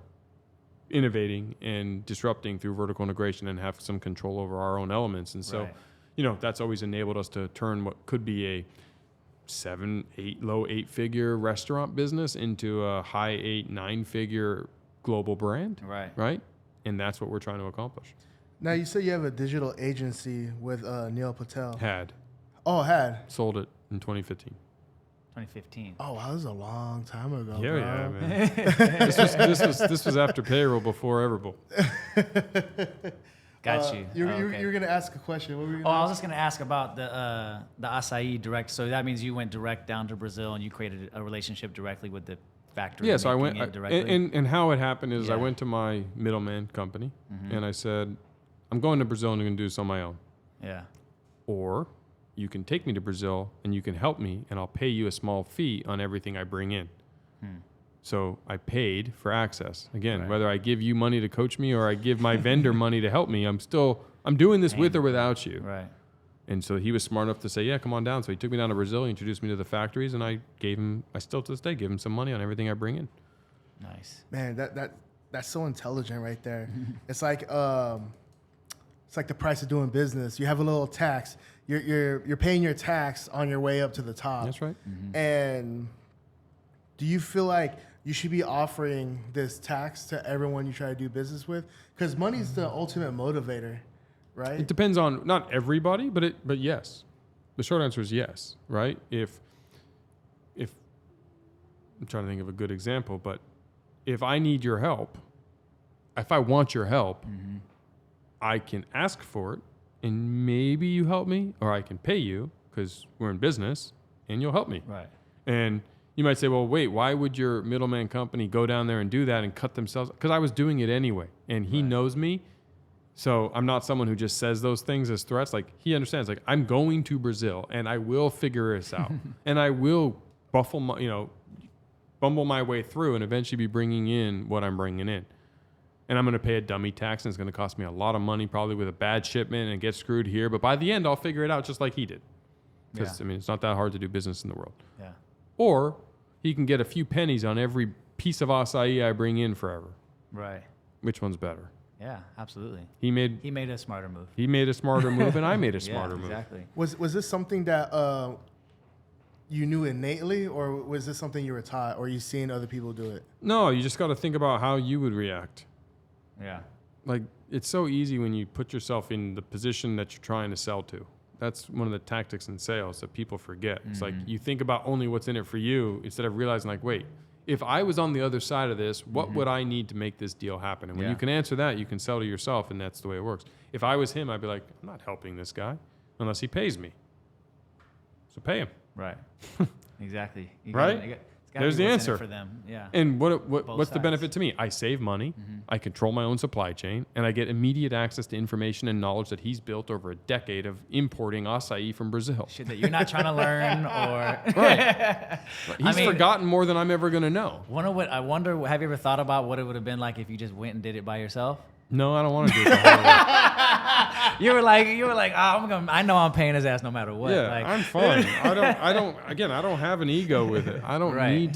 innovating and disrupting through vertical integration and have some control over our own elements. And so, that's always enabled us to turn what could be a 7, 8, low 8-figure restaurant business into a high 8, 9-figure global brand. Right. And that's what we're trying to accomplish. Now, you said you have a digital agency with Neil Patel. Had. Sold it in 2015. 2015. Oh, wow, that was a long time ago. Yeah, bro. yeah, man. this was after payroll, before Everbowl. Got you. You're gonna ask a question. What were you I gonna was just gonna ask about the acai direct. So that means you went direct down to Brazil and you created a relationship directly with the factory. Yeah, so I went directly. and how it happened is I went to my middleman company and I said, I'm going to Brazil and I'm going to do this on my own. Yeah. Or you can take me to Brazil and you can help me and I'll pay you a small fee on everything I bring in. So I paid for access. Again, whether I give you money to coach me or I give my vendor money to help me, I'm doing this with or without you. Right. And so he was smart enough to say, yeah, come on down. So he took me down to Brazil, he introduced me to the factories, and I still to this day give him some money on everything I bring in. Nice. Man, that's so intelligent right there. It's like the price of doing business. You have a little tax. You're paying your tax on your way up to the top. That's right. And do you feel like you should be offering this tax to everyone you try to do business with? Because money's the ultimate motivator, right? It depends on not everybody, but yes. The short answer is yes, right? If I'm trying to think of a good example, but if I need your help, if I want your help, I can ask for it and maybe you help me, or I can pay you because we're in business and you'll help me. Right. And you might say, well, wait, why would your middleman company go down there and do that and cut themselves? Because I was doing it anyway, and he knows me. So I'm not someone who just says those things as threats. Like, he understands, like, I'm going to Brazil, and I will figure this out. And I will bumble my way through and eventually be bringing in what I'm bringing in. And I'm going to pay a dummy tax, and it's going to cost me a lot of money, probably with a bad shipment, and get screwed here. But by the end, I'll figure it out just like he did. Because, it's not that hard to do business in the world. Yeah. Or he can get a few pennies on every piece of acai I bring in forever. Right. Which one's better? Yeah, absolutely. He made a smarter move. He made a smarter move, and I made a smarter move. Exactly. Was this something that you knew innately, or was this something you were taught, or you seen other people do it? No, you just got to think about how you would react. Yeah. Like, it's so easy when you put yourself in the position that you're trying to sell to. That's one of the tactics in sales that people forget. It's like you think about only what's in it for you instead of realizing, like, wait, if I was on the other side of this, what would I need to make this deal happen? And when you can answer that, you can sell to yourself, and that's the way it works. If I was him, I'd be like, I'm not helping this guy unless he pays me. So pay him. Right. Exactly. Right? It's Gotta There's be the what's in it answer for them. Yeah. And what's Both the benefit sides. to me? I save money, I control my own supply chain, and I get immediate access to information and knowledge that he's built over a decade of importing acai from Brazil. Shit that you're not trying to learn, or Right. He's mean- forgotten more than I'm ever going to know. I wonder. Have you ever thought about what it would have been like if you just went and did it by yourself? No, I don't want to do it the whole way. You were like, I know I'm paying his ass no matter what. Yeah, Like, I'm fine. I don't have an ego with it. I don't Right. need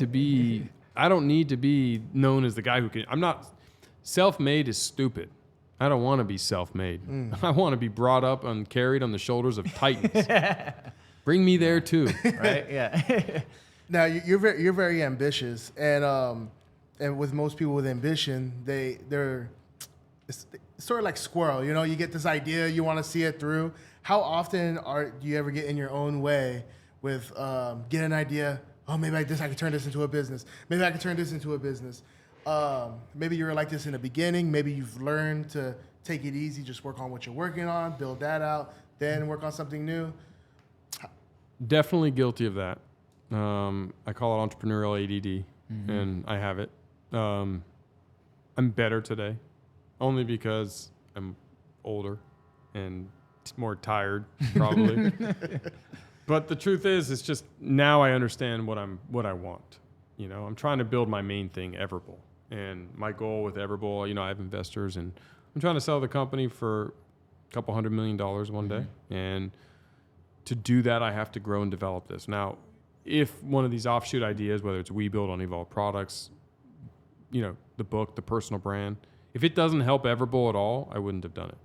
to be known as the guy who can. I'm not. Self-made is stupid. I don't want to be self-made. I want to be brought up and carried on the shoulders of titans. Bring me there too. right? Yeah. Now you're very ambitious, and with most people with ambition, they're it's sort of like squirrel. You know, you get this idea, you want to see it through. How often do you ever get in your own way with get an idea? Oh, maybe I can turn this into a business. Maybe I can turn this into a business. Maybe you were like this in the beginning. Maybe you've learned to take it easy, just work on what you're working on, build that out, then work on something new. Definitely guilty of that. I call it entrepreneurial ADD, and I have it. I'm better today, only because I'm older and more tired, probably. But the truth is, it's just now I understand what I want. You know, I'm trying to build my main thing, Everbull, and my goal with Everbull, you know, I have investors, and I'm trying to sell the company for a couple $100 million one day, and to do that, I have to grow and develop this. Now, if one of these offshoot ideas, whether it's WeBuild on Evolve Products, you know, the book, the personal brand, if it doesn't help Everbull at all, I wouldn't have done it.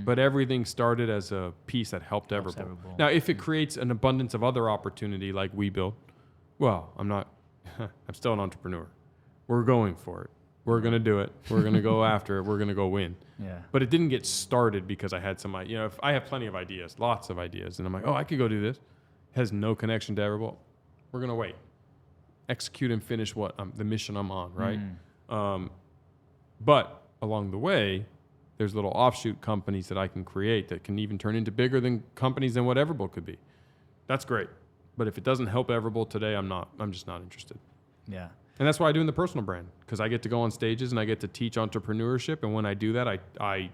But everything started as a piece that helped Everbull. Now, if it creates an abundance of other opportunity like WeBuild, well, I'm still an entrepreneur. We're going for it. We're going to do it. We're going to go after it. We're going to go win. Yeah. But it didn't get started because I had if I have plenty of ideas, lots of ideas, and I'm like, oh, I could go do this. It has no connection to Everbull. We're going to wait. Execute and finish the mission I'm on, right? But along the way, there's little offshoot companies that I can create that can even turn into bigger than companies than what Everbull could be. That's great. But if it doesn't help Everbull today, I'm just not interested. Yeah. And that's why I do in the personal brand, because I get to go on stages and I get to teach entrepreneurship. And when I do that, I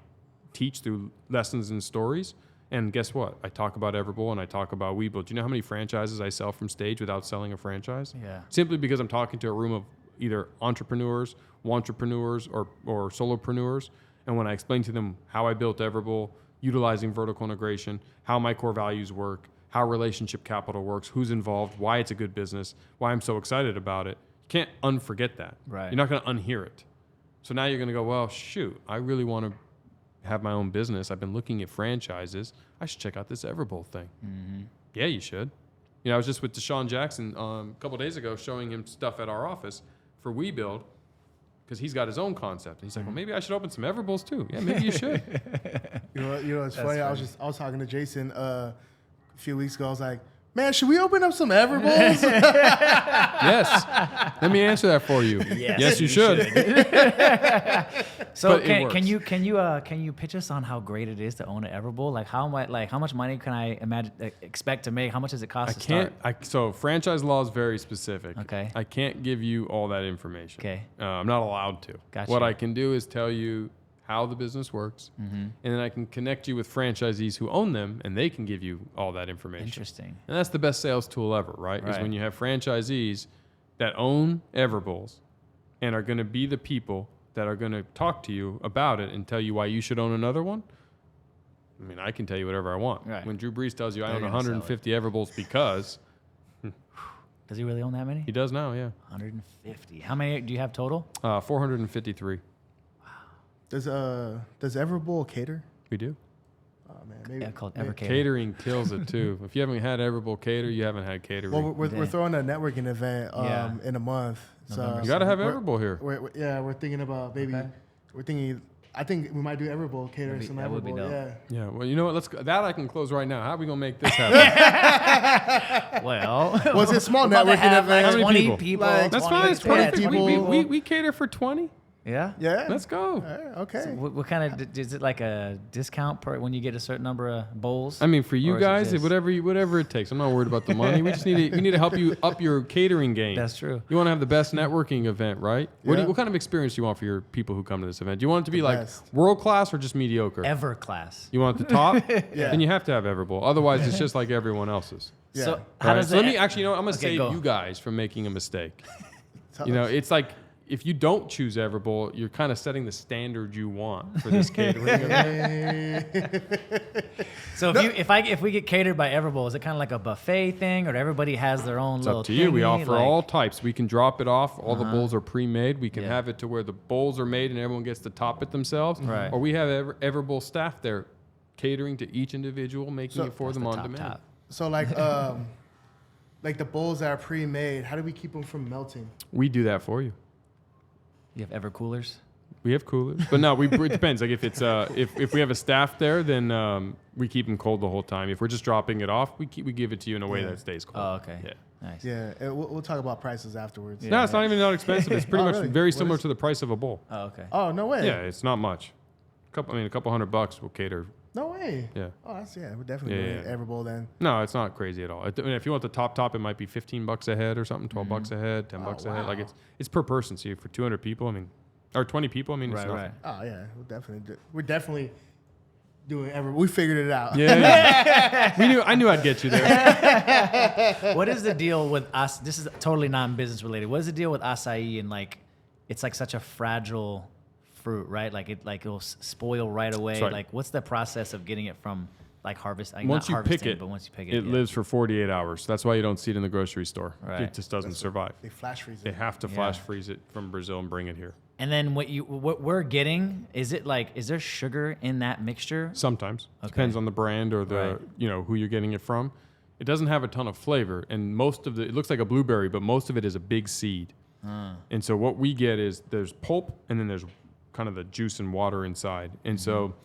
teach through lessons and stories. And guess what? I talk about Everbull and I talk about WeBuild. Do you know how many franchises I sell from stage without selling a franchise? Yeah. Simply because I'm talking to a room of either entrepreneurs, wantrepreneurs, or solopreneurs. And when I explain to them how I built Everbull, utilizing vertical integration, how my core values work, how relationship capital works, who's involved, why it's a good business, why I'm so excited about it, you can't unforget that. Right. You're not going to unhear it. So now you're going to go, well, shoot, I really want to have my own business. I've been looking at franchises. I should check out this Everbull thing. Yeah, you should. You know, I was just with Deshaun Jackson a couple of days ago showing him stuff at our office for WeBuild because he's got his own concept. And he's like, well, maybe I should open some Everbulls too. Yeah, maybe you should. You know, it's funny. I was talking to Jason a few weeks ago. I was like, man, should we open up some Everbulls? Yes. Let me answer that for you. Yes, you should. So But it works. can you pitch us on how great it is to own an Everbull? Like how much money can I expect to make? How much does it cost to start? So franchise law is very specific. Okay. I can't give you all that information. Okay. I'm not allowed to. Gotcha. What I can do is tell you how the business works, and then I can connect you with franchisees who own them, and they can give you all that information. Interesting. And that's the best sales tool ever, right? Is Right. when you have franchisees that own Everbulls and are going to be the people that are going to talk to you about it and tell you why you should own another one. I mean, I can tell you whatever I want. Right. When Drew Brees tells you I They're own gonna sell 150 Everbulls because Does he really own that many? he does now, yeah. 150. How many do you have total? 453. Does Everbull cater? We do. Oh man, maybe. Yeah, called maybe- Evercater. Catering kills it too. If you haven't had Everbull cater, you haven't had catering. Well, we're Yeah. throwing a networking event Yeah. in a month. So you got to have we're- Everbull here. We're thinking about maybe. Okay. We're thinking. I think we might do Everbull catering some that would be Everbull. dope. Yeah. Yeah, well, you know what? That I can close right now. How are we going to make this happen? Well, Well, it's a small we're about to networking have event. like How many 20 people? people. Like, That's 20 fine. It's 20 yeah, people. 20 people. We cater for 20. Yeah. Yeah. Let's go. All right, okay. So what kind of is it like a discount per when you get a certain number of bowls? I mean, for Or you is it guys, just- whatever it takes. I'm not worried about the money. We just we need to help you up your catering game. That's true. You want to have the best networking event, right? Yeah. What kind of experience do you want for your people who come to this event? Do you want it to be like best. world class or just mediocre? Ever class. You want it the top? Yeah. Then you have to have Everbowl. Otherwise, it's just like everyone else's. Yeah. So All how Right? does So let it- me actually, I'm going to Okay, save go. you guys from making a mistake. Tell You know, us. it's like if you don't choose Everbowl, you're kind of setting the standard you want for this catering event. So if we get catered by Everbowl, is it kind of like a buffet thing, or everybody has their own It's little? up to you. We thingy, offer like- all types. We can drop it off. All the bowls are pre-made. We can Yeah. have it to where the bowls are made and everyone gets to top it themselves. Right. Or we have Everbowl staff there catering to each individual, making So- it for That's them the on top, demand. top. So like the bowls that are pre-made, how do we keep them from melting? We do that for you. You have Ever coolers. We have coolers, but no, it depends. Like if it's if we have a staff there, then we keep them cold the whole time. If we're just dropping it off, we give it to you in a way Yeah. that stays cold. Oh, okay. Yeah. Nice. Yeah, and we'll talk about prices afterwards. Yeah. No, it's not even that expensive. It's pretty Oh, much really? very What similar is- to the price of a bowl. Oh, okay. Oh, no way. Yeah, it's not much. A couple $100 will cater. No way. Yeah. Oh, we're definitely Yeah, doing yeah. Everbowl then. No, it's not crazy at all. I mean, if you want the top, it might be $15 a head or something, $12 a head, $10 a head. Like wow. it's per person. So for 200 people, I mean, or 20 people, I mean, it's Right, nothing. right. Oh yeah, we're definitely doing Everbowl. We figured it out. Yeah, I knew I'd get you there. What is the deal with us? This is totally non-business related. What is the deal with acai and like, it's like such a fragile fruit, right? Like it'll spoil right away. right. Like, what's the process of getting it from like harvest? Like, Once not you pick harvesting, it, but once you pick it, it yeah. lives for 48 hours. That's why you don't see it in the grocery store. Right. It just doesn't survive. They flash freeze They it. have to Yeah. flash freeze it from Brazil and bring it here. And then what we're getting, is there sugar in that mixture? Sometimes. Okay. Depends on the brand or the Right. who you're getting it from. It doesn't have a ton of flavor, and it looks like a blueberry, but most of it is a big seed. And so what we get is there's pulp, and then there's kind of the juice and water inside. And so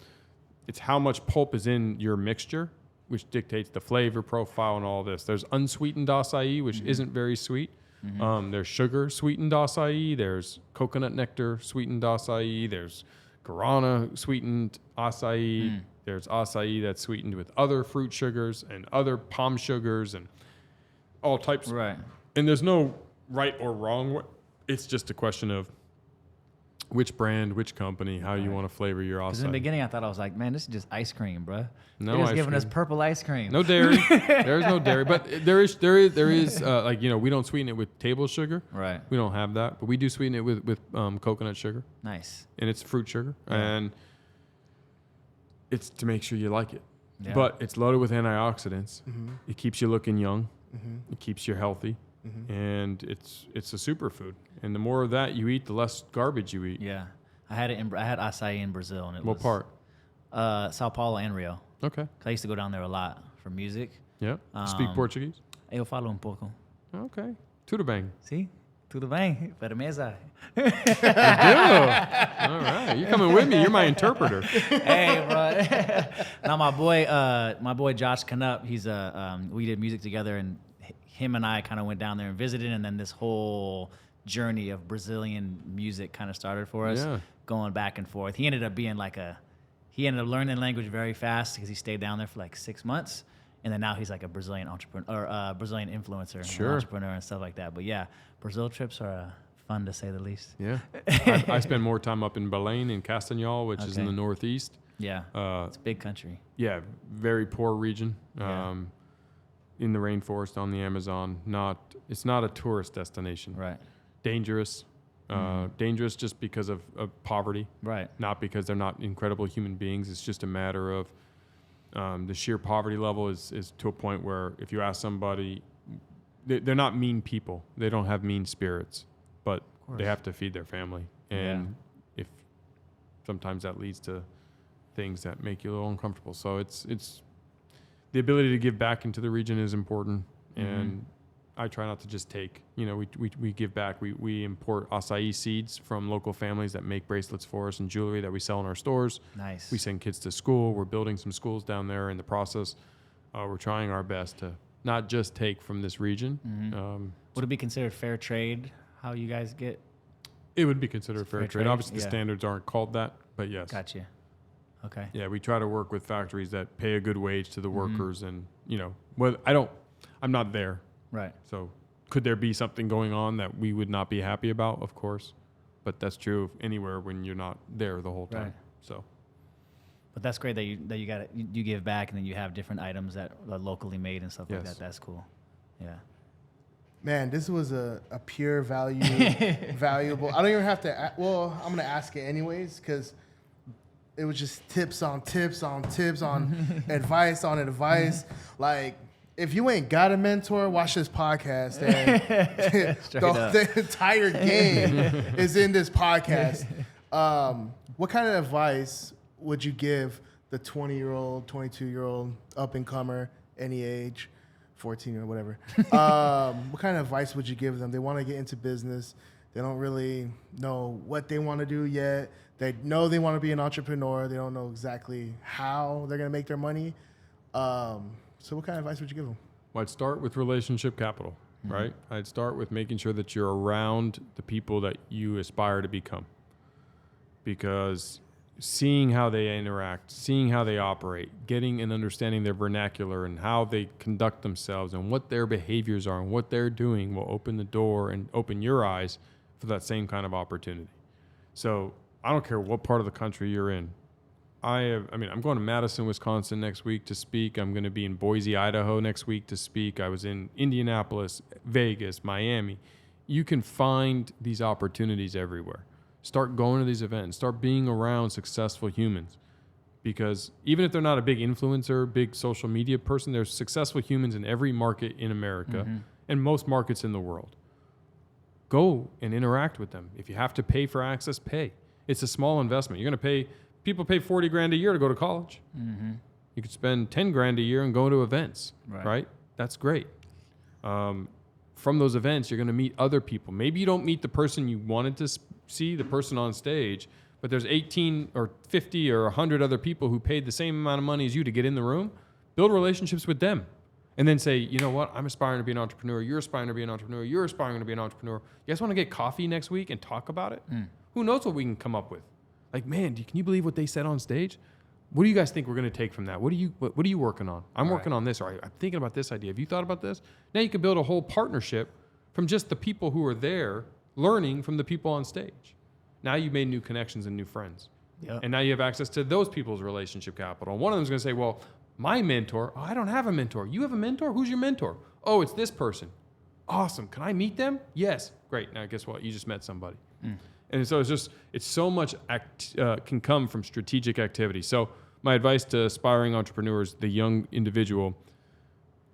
it's how much pulp is in your mixture, which dictates the flavor profile and all this. There's unsweetened acai, which isn't very sweet. There's sugar sweetened acai. There's coconut nectar sweetened acai. There's guarana sweetened acai. There's acai that's sweetened with other fruit sugars and other palm sugars and all types. Right. And there's no right or wrong way. It's just a question of which brand, which company, how you want to flavor your Because in the acai. beginning, I thought I was like, man, this is just ice cream, bruh. No They're just ice giving us cream. purple ice cream. No dairy. There's no dairy, but there is like we don't sweeten it with table sugar. Right. We don't have that, but we do sweeten it with coconut sugar, Nice. and it's fruit sugar, and it's to make sure you like it. Yeah. But it's loaded with antioxidants. Mm-hmm. It keeps you looking young. It keeps you healthy, Mm-hmm. and it's a superfood. And the more of that you eat, the less garbage you eat. Yeah. I had acai in Brazil, and it What was part? Sao Paulo and Rio. Okay. 'Cause I used to go down there a lot for music. Yeah. Speak Um, Portuguese. Eu falo pouco. Okay. Tudo bem. See? Tudo bem? Firmeza. All right. You're coming with me. You're my interpreter. Hey, bro. Now my boy Josh Canup, he's we did music together, and him and I kind of went down there and visited, and then this whole journey of Brazilian music kind of started for us, Yeah. going back and forth. He ended up learning the language very fast because he stayed down there for like 6 months. And then now he's like a Brazilian entrepreneur, or Brazilian influencer, and Sure. entrepreneur and stuff like that. But yeah, Brazil trips are fun to say the least. Yeah. I spend more time up in Belém in Castanhal, which is in Okay. the northeast. Yeah, it's a big country. Yeah, very poor region. Yeah. In the rainforest on the Amazon. It's not a tourist destination. Right, Dangerous. Dangerous just because of poverty, right. not because they're not incredible human beings. It's just a matter of the sheer poverty level is to a point where if you ask somebody, they're not mean people. They don't have mean spirits, but they have to feed their family. And if sometimes that leads to things that make you a little uncomfortable. So it's the ability to give back into the region is important. And I try not to just take, we give back. We import acai seeds from local families that make bracelets for us and jewelry that we sell in our stores. Nice. We send kids to school. We're building some schools down there in the process. We're trying our best to not just take from this region. Would it be considered fair trade? How you guys get? It would be considered fair trade. Obviously, the yeah. standards aren't called that, but yes. Gotcha. Okay. Yeah, we try to work with factories that pay a good wage to the Mm-hmm. workers, and I'm not there. Right. So could there be something going on that we would not be happy about? Of course, but that's true anywhere when you're not there the whole time. Right. So. But that's great that you got it. You give back, and then you have different items that are locally made and stuff like Yes. that. That's cool. Yeah. Man, this was a pure value, valuable. I don't even have to. Well, I'm gonna ask it anyways because it was just tips on tips on tips on advice on advice. Like, if you ain't got a mentor, watch this podcast. And the entire game is in this podcast. What kind of advice would you give the 20-year-old, 22-year-old up and comer, any age? 14 or whatever. What kind of advice would you give them? They want to get into business. They don't really know what they want to do yet. They know they want to be an entrepreneur. They don't know exactly how they're going to make their money. So what kind of advice would you give them? Well, I'd start with relationship capital, right? I'd start with making sure that you're around the people that you aspire to become. Because seeing how they interact, seeing how they operate, getting and understanding their vernacular and how they conduct themselves and what their behaviors are and what they're doing will open the door and open your eyes for that same kind of opportunity. So I don't care what part of the country you're in. I'm going to Madison, Wisconsin next week to speak. I'm going to be in Boise, Idaho next week to speak. I was in Indianapolis, Vegas, Miami. You can find these opportunities everywhere. Start going to these events. Start being around successful humans. Because even if they're not a big influencer, big social media person, there's successful humans in every market in America and most markets in the world. Go and interact with them. If you have to pay for access, pay. It's a small investment. You're going to pay, people pay $40,000 a year to go to college. You could spend $10,000 a year and go to events, right? That's great. From those events, you're going to meet other people. Maybe you don't meet the person you wanted to see, the person on stage, but there's 18 or 50 or 100 other people who paid the same amount of money as you to get in the room. Build relationships with them. And then say, you know what, I'm aspiring to be an entrepreneur. You're aspiring to be an entrepreneur. You're aspiring to be an entrepreneur. You guys want to get coffee next week and talk about it? Who knows what we can come up with? Like, man, can you believe what they said on stage? What do you guys think we're going to take from that? What are you working on? I'm working on this. Or I'm thinking about this idea. Have you thought about this? Now you can build a whole partnership from just the people who are there learning from the people on stage. Now you've made new connections and new friends. Yep. And now you have access to those people's relationship capital. And one of them is going to say, well, my mentor, I don't have a mentor. You have a mentor? Who's your mentor? Oh, it's this person. Awesome. Can I meet them? Yes. Great. Now guess what? You just met somebody. And so it's so much can come from strategic activity. So my advice to aspiring entrepreneurs, the young individual,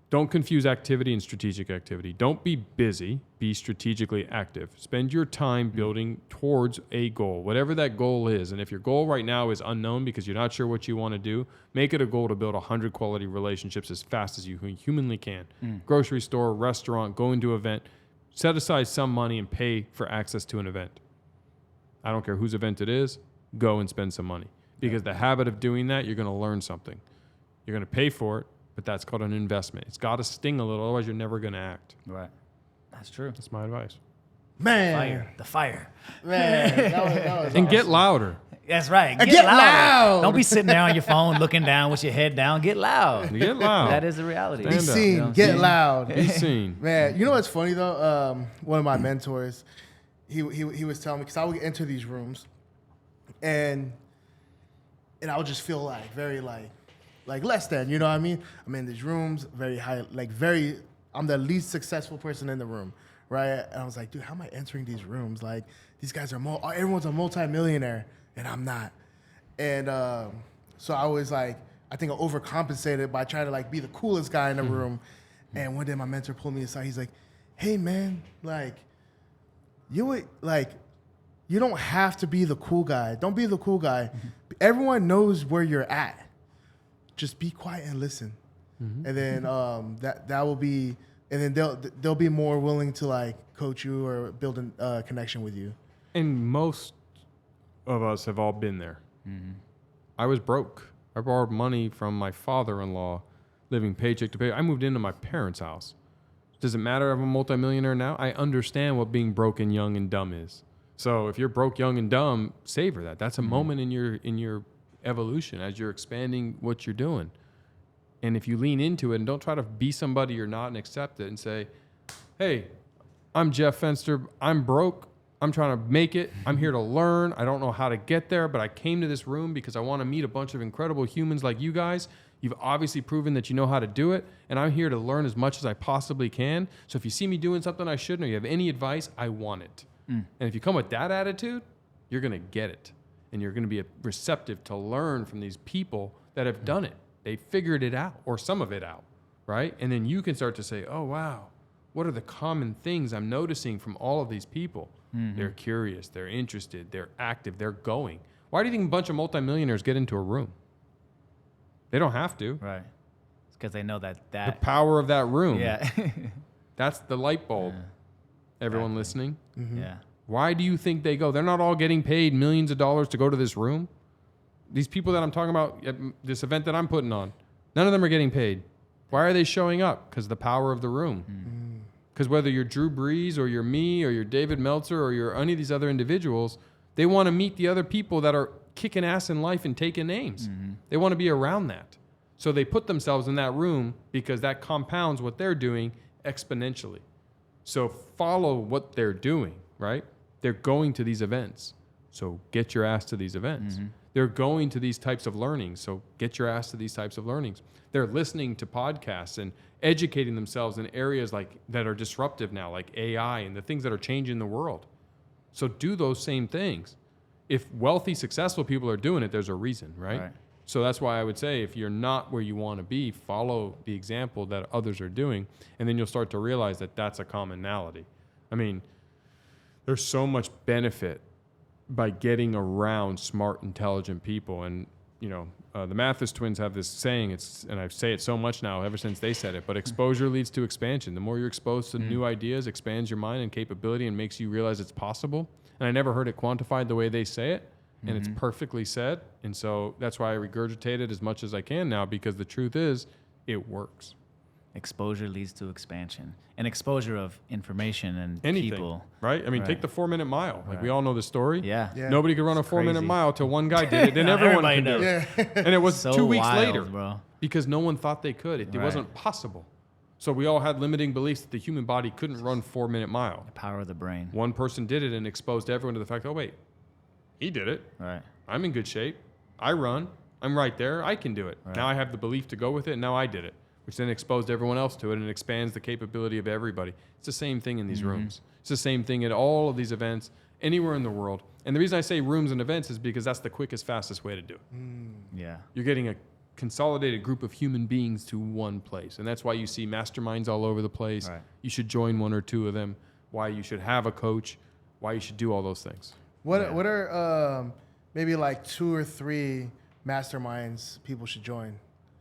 don't confuse activity and strategic activity. Don't be busy, be strategically active. Spend your time building towards a goal, whatever that goal is. And if your goal right now is unknown because you're not sure what you want to do, make it a goal to build 100 quality relationships as fast as you humanly can. Grocery store, restaurant, go into an event, set aside some money and pay for access to an event. I don't care whose event it is, go and spend some money. Because the habit of doing that, you're going to learn something. You're going to pay for it, but that's called an investment. It's got to sting a little, otherwise you're never going to act. Right. That's true. That's my advice. Man. The fire. Man. That was And awesome. get louder. That's right. Get louder. loud. Don't be sitting there on your phone looking down with your head down. Get loud. Get loud. That is the reality. Be Stand up. seen. You know what I'm Get saying? loud. Be seen. Man, you know what's funny though? One of my mentors, he was telling me, because I would enter these rooms, and I would just feel like very like less than, you know what I mean? I'm in these rooms, very high, I'm the least successful person in the room, right? And I was like, dude, how am I entering these rooms? Like, these guys are everyone's a multi-millionaire, and I'm not. And so I was like, I think I overcompensated by trying to like be the coolest guy in the room. And one day my mentor pulled me aside. He's like, hey man, you don't have to be the cool guy. Don't be the cool guy. Everyone knows where you're at. Just be quiet and listen. And then that will be, and then they'll be more willing to like coach you or build a connection with you. And most of us have all been there. I was broke. I borrowed money from my father-in-law, living paycheck to paycheck. I moved into my parents' house. Does it matter if I'm a multimillionaire now? I understand what being broke and young and dumb is. So if you're broke, young, and dumb, savor that. That's a moment in your evolution as you're expanding what you're doing. And if you lean into it and don't try to be somebody you're not and accept it and say, hey, I'm Jeff Fenster. I'm broke. I'm trying to make it. I'm here to learn. I don't know how to get there, but I came to this room because I want to meet a bunch of incredible humans like you guys. You've obviously proven that you know how to do it, and I'm here to learn as much as I possibly can. So if you see me doing something I shouldn't, or you have any advice, I want it. And if you come with that attitude, you're going to get it. And you're going to be receptive to learn from these people that have done it. They figured it out, or some of it out, right? And then you can start to say, oh, wow, what are the common things I'm noticing from all of these people? They're curious, they're interested, they're active, they're going. Why do you think a bunch of multimillionaires get into a room? They don't have to. Right. It's because they know that The power of that room. Yeah. That's the light bulb. Everyone Exactly. listening? Yeah. Why do you think they go? They're not all getting paid millions of dollars to go to this room. These people that I'm talking about at this event that I'm putting on, none of them are getting paid. Why are they showing up? Because the power of the room. Because whether you're Drew Brees or you're me or you're David Meltzer or you're any of these other individuals, they want to meet the other people that are kicking ass in life and taking names. They want to be around that. So they put themselves in that room because that compounds what they're doing exponentially. So follow what they're doing, right? They're going to these events. So get your ass to these events. They're going to these types of learnings. So get your ass to these types of learnings. They're listening to podcasts and educating themselves in areas like that are disruptive now, like AI and the things that are changing the world. So do those same things. If wealthy, successful people are doing it, there's a reason, right? So that's why I would say if you're not where you want to be, follow the example that others are doing, and then you'll start to realize that that's a commonality. I mean, there's so much benefit by getting around smart, intelligent people. And, you know, the Mathis twins have this saying, and I say it so much now ever since they said it, but exposure leads to expansion. The more you're exposed to new ideas, expands your mind and capability and makes you realize it's possible. And I never heard it quantified the way they say it, and it's perfectly said. And so that's why I regurgitate it as much as I can now, because the truth is, it works. Exposure leads to expansion, and exposure of information and Anything, people. right? I mean, take the 4-minute mile. Like we all know the story. Yeah. Nobody could run a 4-minute crazy. mile till one guy did it. Then everyone Everybody can do knows. it. And it was So 2 weeks wild, later, bro. because no one thought they could. It wasn't possible. So we all had limiting beliefs that the human body couldn't run 4-minute mile. The power of the brain. One person did it and exposed everyone to the fact, oh, wait, he did it. Right. I'm in good shape. I run. I'm right there. I can do it. Now I have the belief to go with it, and now I did it, which then exposed everyone else to it and expands the capability of everybody. It's the same thing in these rooms. It's the same thing at all of these events, anywhere in the world. And the reason I say rooms and events is because that's the quickest, fastest way to do it. Yeah. You're getting a consolidated group of human beings to one place. And that's why you see masterminds all over the place. Right. You should join one or two of them. Why you should have a coach. Why you should do all those things. What are maybe like 2 or 3 masterminds people should join?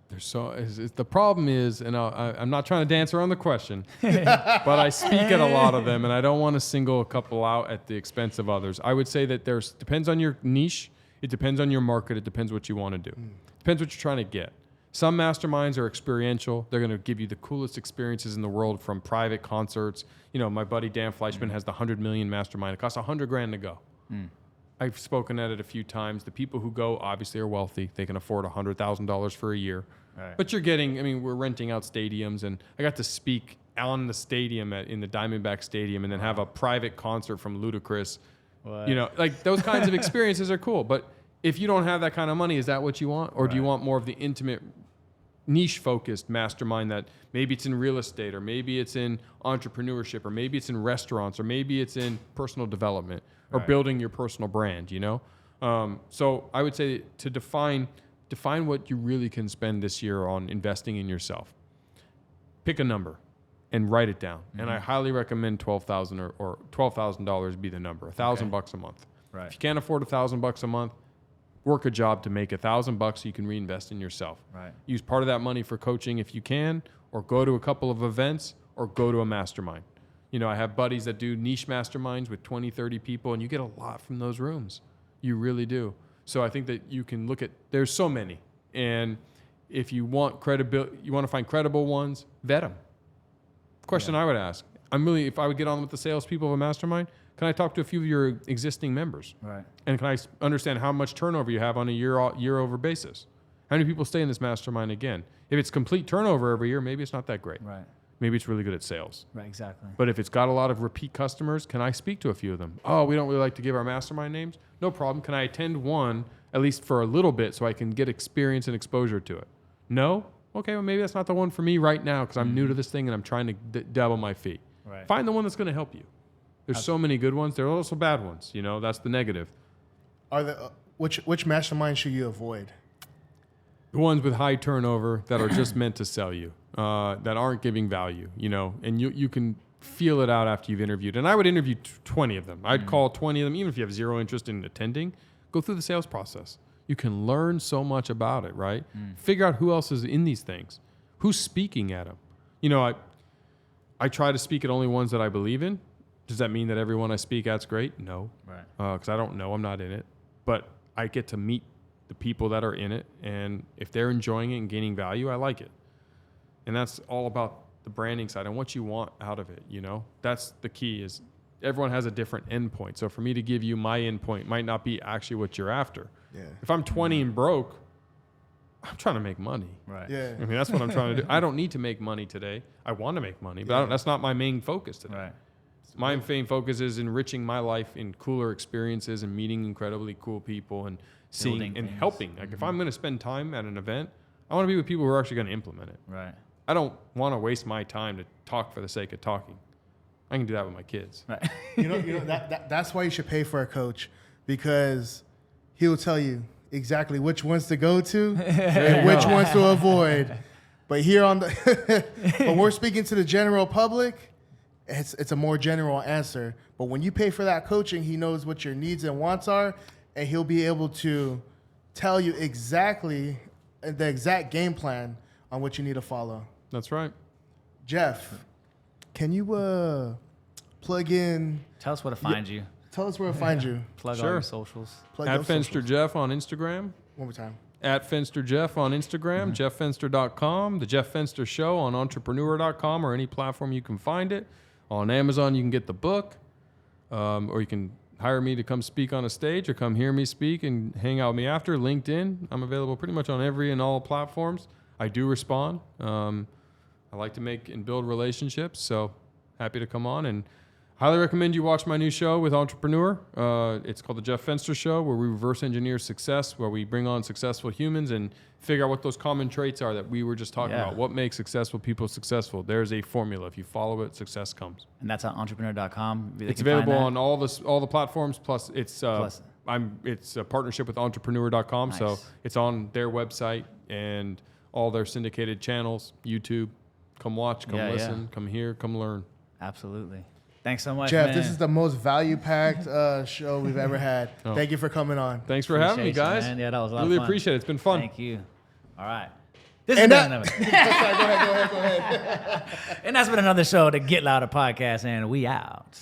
The problem is, and I'm not trying to dance around the question, but I speak at a lot of them, and I don't want to single a couple out at the expense of others. I would say that depends on your niche, it depends on your market, it depends what you want to do. Depends what you're trying to get. Some masterminds are experiential. They're going to give you the coolest experiences in the world, from private concerts. You know, my buddy Dan Fleischman has the 100 million mastermind. It costs $100,000 to go. I've spoken at it a few times. The people who go obviously are wealthy. They can afford $100,000 for a year. Right. But you're getting, I mean, we're renting out stadiums, and I got to speak on the stadium in the Diamondback Stadium, and then have a private concert from Ludacris. What? You know, like those kinds of experiences are cool. But if you don't have that kind of money, is that what you want? Or do you want more of the intimate, niche-focused mastermind that maybe it's in real estate, or maybe it's in entrepreneurship, or maybe it's in restaurants, or maybe it's in personal development, or building your personal brand, you know? So I would say to define what you really can spend this year on investing in yourself. Pick a number and write it down. And I highly recommend $12,000 or $12,000 be the number, $1,000 a month. Right. If you can't afford $1,000 a month, work a job to make $1,000 so you can reinvest in yourself. Right. Use part of that money for coaching if you can, or go to a couple of events, or go to a mastermind. You know, I have buddies that do niche masterminds with 20, 30 people, and you get a lot from those rooms. You really do. So I think that you can look at, there's so many. And if you want credibility, you want to find credible ones, vet them. Question I would ask, if I would get on with the salespeople of a mastermind, Can I talk to a few of your existing members? Right. And can I understand how much turnover you have on a year over basis? How many people stay in this mastermind again? If it's complete turnover every year, maybe it's not that great. Right. Maybe it's really good at sales. Right. Exactly. But if it's got a lot of repeat customers, can I speak to a few of them? Oh, we don't really like to give our mastermind names. No problem. Can I attend one at least for a little bit so I can get experience and exposure to it? No? Okay, well, maybe that's not the one for me right now because I'm new to this thing and I'm trying to dabble my feet. Right. Find the one that's going to help you. There's so many good ones. There are also bad ones. You know, that's the negative. Are the which mastermind should you avoid? The ones with high turnover that are just meant to sell you, that aren't giving value, you know, and you can feel it out after you've interviewed. And I would interview 20 of them. I'd call 20 of them, even if you have zero interest in attending, go through the sales process. You can learn so much about it, right? Figure out who else is in these things, who's speaking at them. You know, I try to speak at only ones that I believe in. Does that mean that everyone I speak at's great? No. Right. Because I don't know. I'm not in it. But I get to meet the people that are in it. And if they're enjoying it and gaining value, I like it. And that's all about the branding side and what you want out of it, you know? That's the key is everyone has a different endpoint. So for me to give you my endpoint might not be actually what you're after. Yeah. If I'm 20 and broke, I'm trying to make money. Right. Yeah. I mean, that's what I'm trying to do. I don't need to make money today. I want to make money, but that's not my main focus today. Right. My main focus is enriching my life in cooler experiences and meeting incredibly cool people and seeing Building and things. helping. Like if I'm going to spend time at an event, I want to be with people who are actually going to implement it. Right. I don't want to waste my time to talk for the sake of talking. I can do that with my kids. Right. You know that's why you should pay for a coach, because he will tell you exactly which ones to go to and which ones to avoid. But here on the when we're speaking to the general public, it's a more general answer. But when you pay for that coaching, he knows what your needs and wants are, and he'll be able to tell you exactly the exact game plan on what you need to follow. That's right. Jeff, can you plug in? Tell us where to find you. Tell us where to find you. Plug all Sure. your socials. Plug At those Fenster socials. Jeff on Instagram. One more time. At Fenster Jeff on Instagram, jefffenster.com, The Jeff Fenster Show on entrepreneur.com or any platform you can find it. On Amazon, you can get the book, or you can hire me to come speak on a stage or come hear me speak and hang out with me after. LinkedIn, I'm available pretty much on every and all platforms. I do respond. I like to make and build relationships, so happy to come on and highly recommend you watch my new show with Entrepreneur. It's called The Jeff Fenster Show, where we reverse engineer success, where we bring on successful humans and figure out what those common traits are that we were just talking about. What makes successful people successful? There's a formula. If you follow it, success comes. And that's on entrepreneur.com. They It's can find available that. on all the platforms. Plus, it's it's a partnership with entrepreneur.com, so Nice. it's on their website and all their syndicated channels, YouTube. Come watch, come listen, come hear, come learn. Absolutely. Thanks so much, Jeff, man. this is the most value-packed show we've ever had. Oh. Thank you for coming on. Than's for having me, Appreciate you, guys. man. Yeah, that was a lot Really of fun. appreciate it. It's been fun. Thank you. All right. This And has been that- another. Sorry, go ahead. And that's been another show, the Get Louder Podcast, and we out.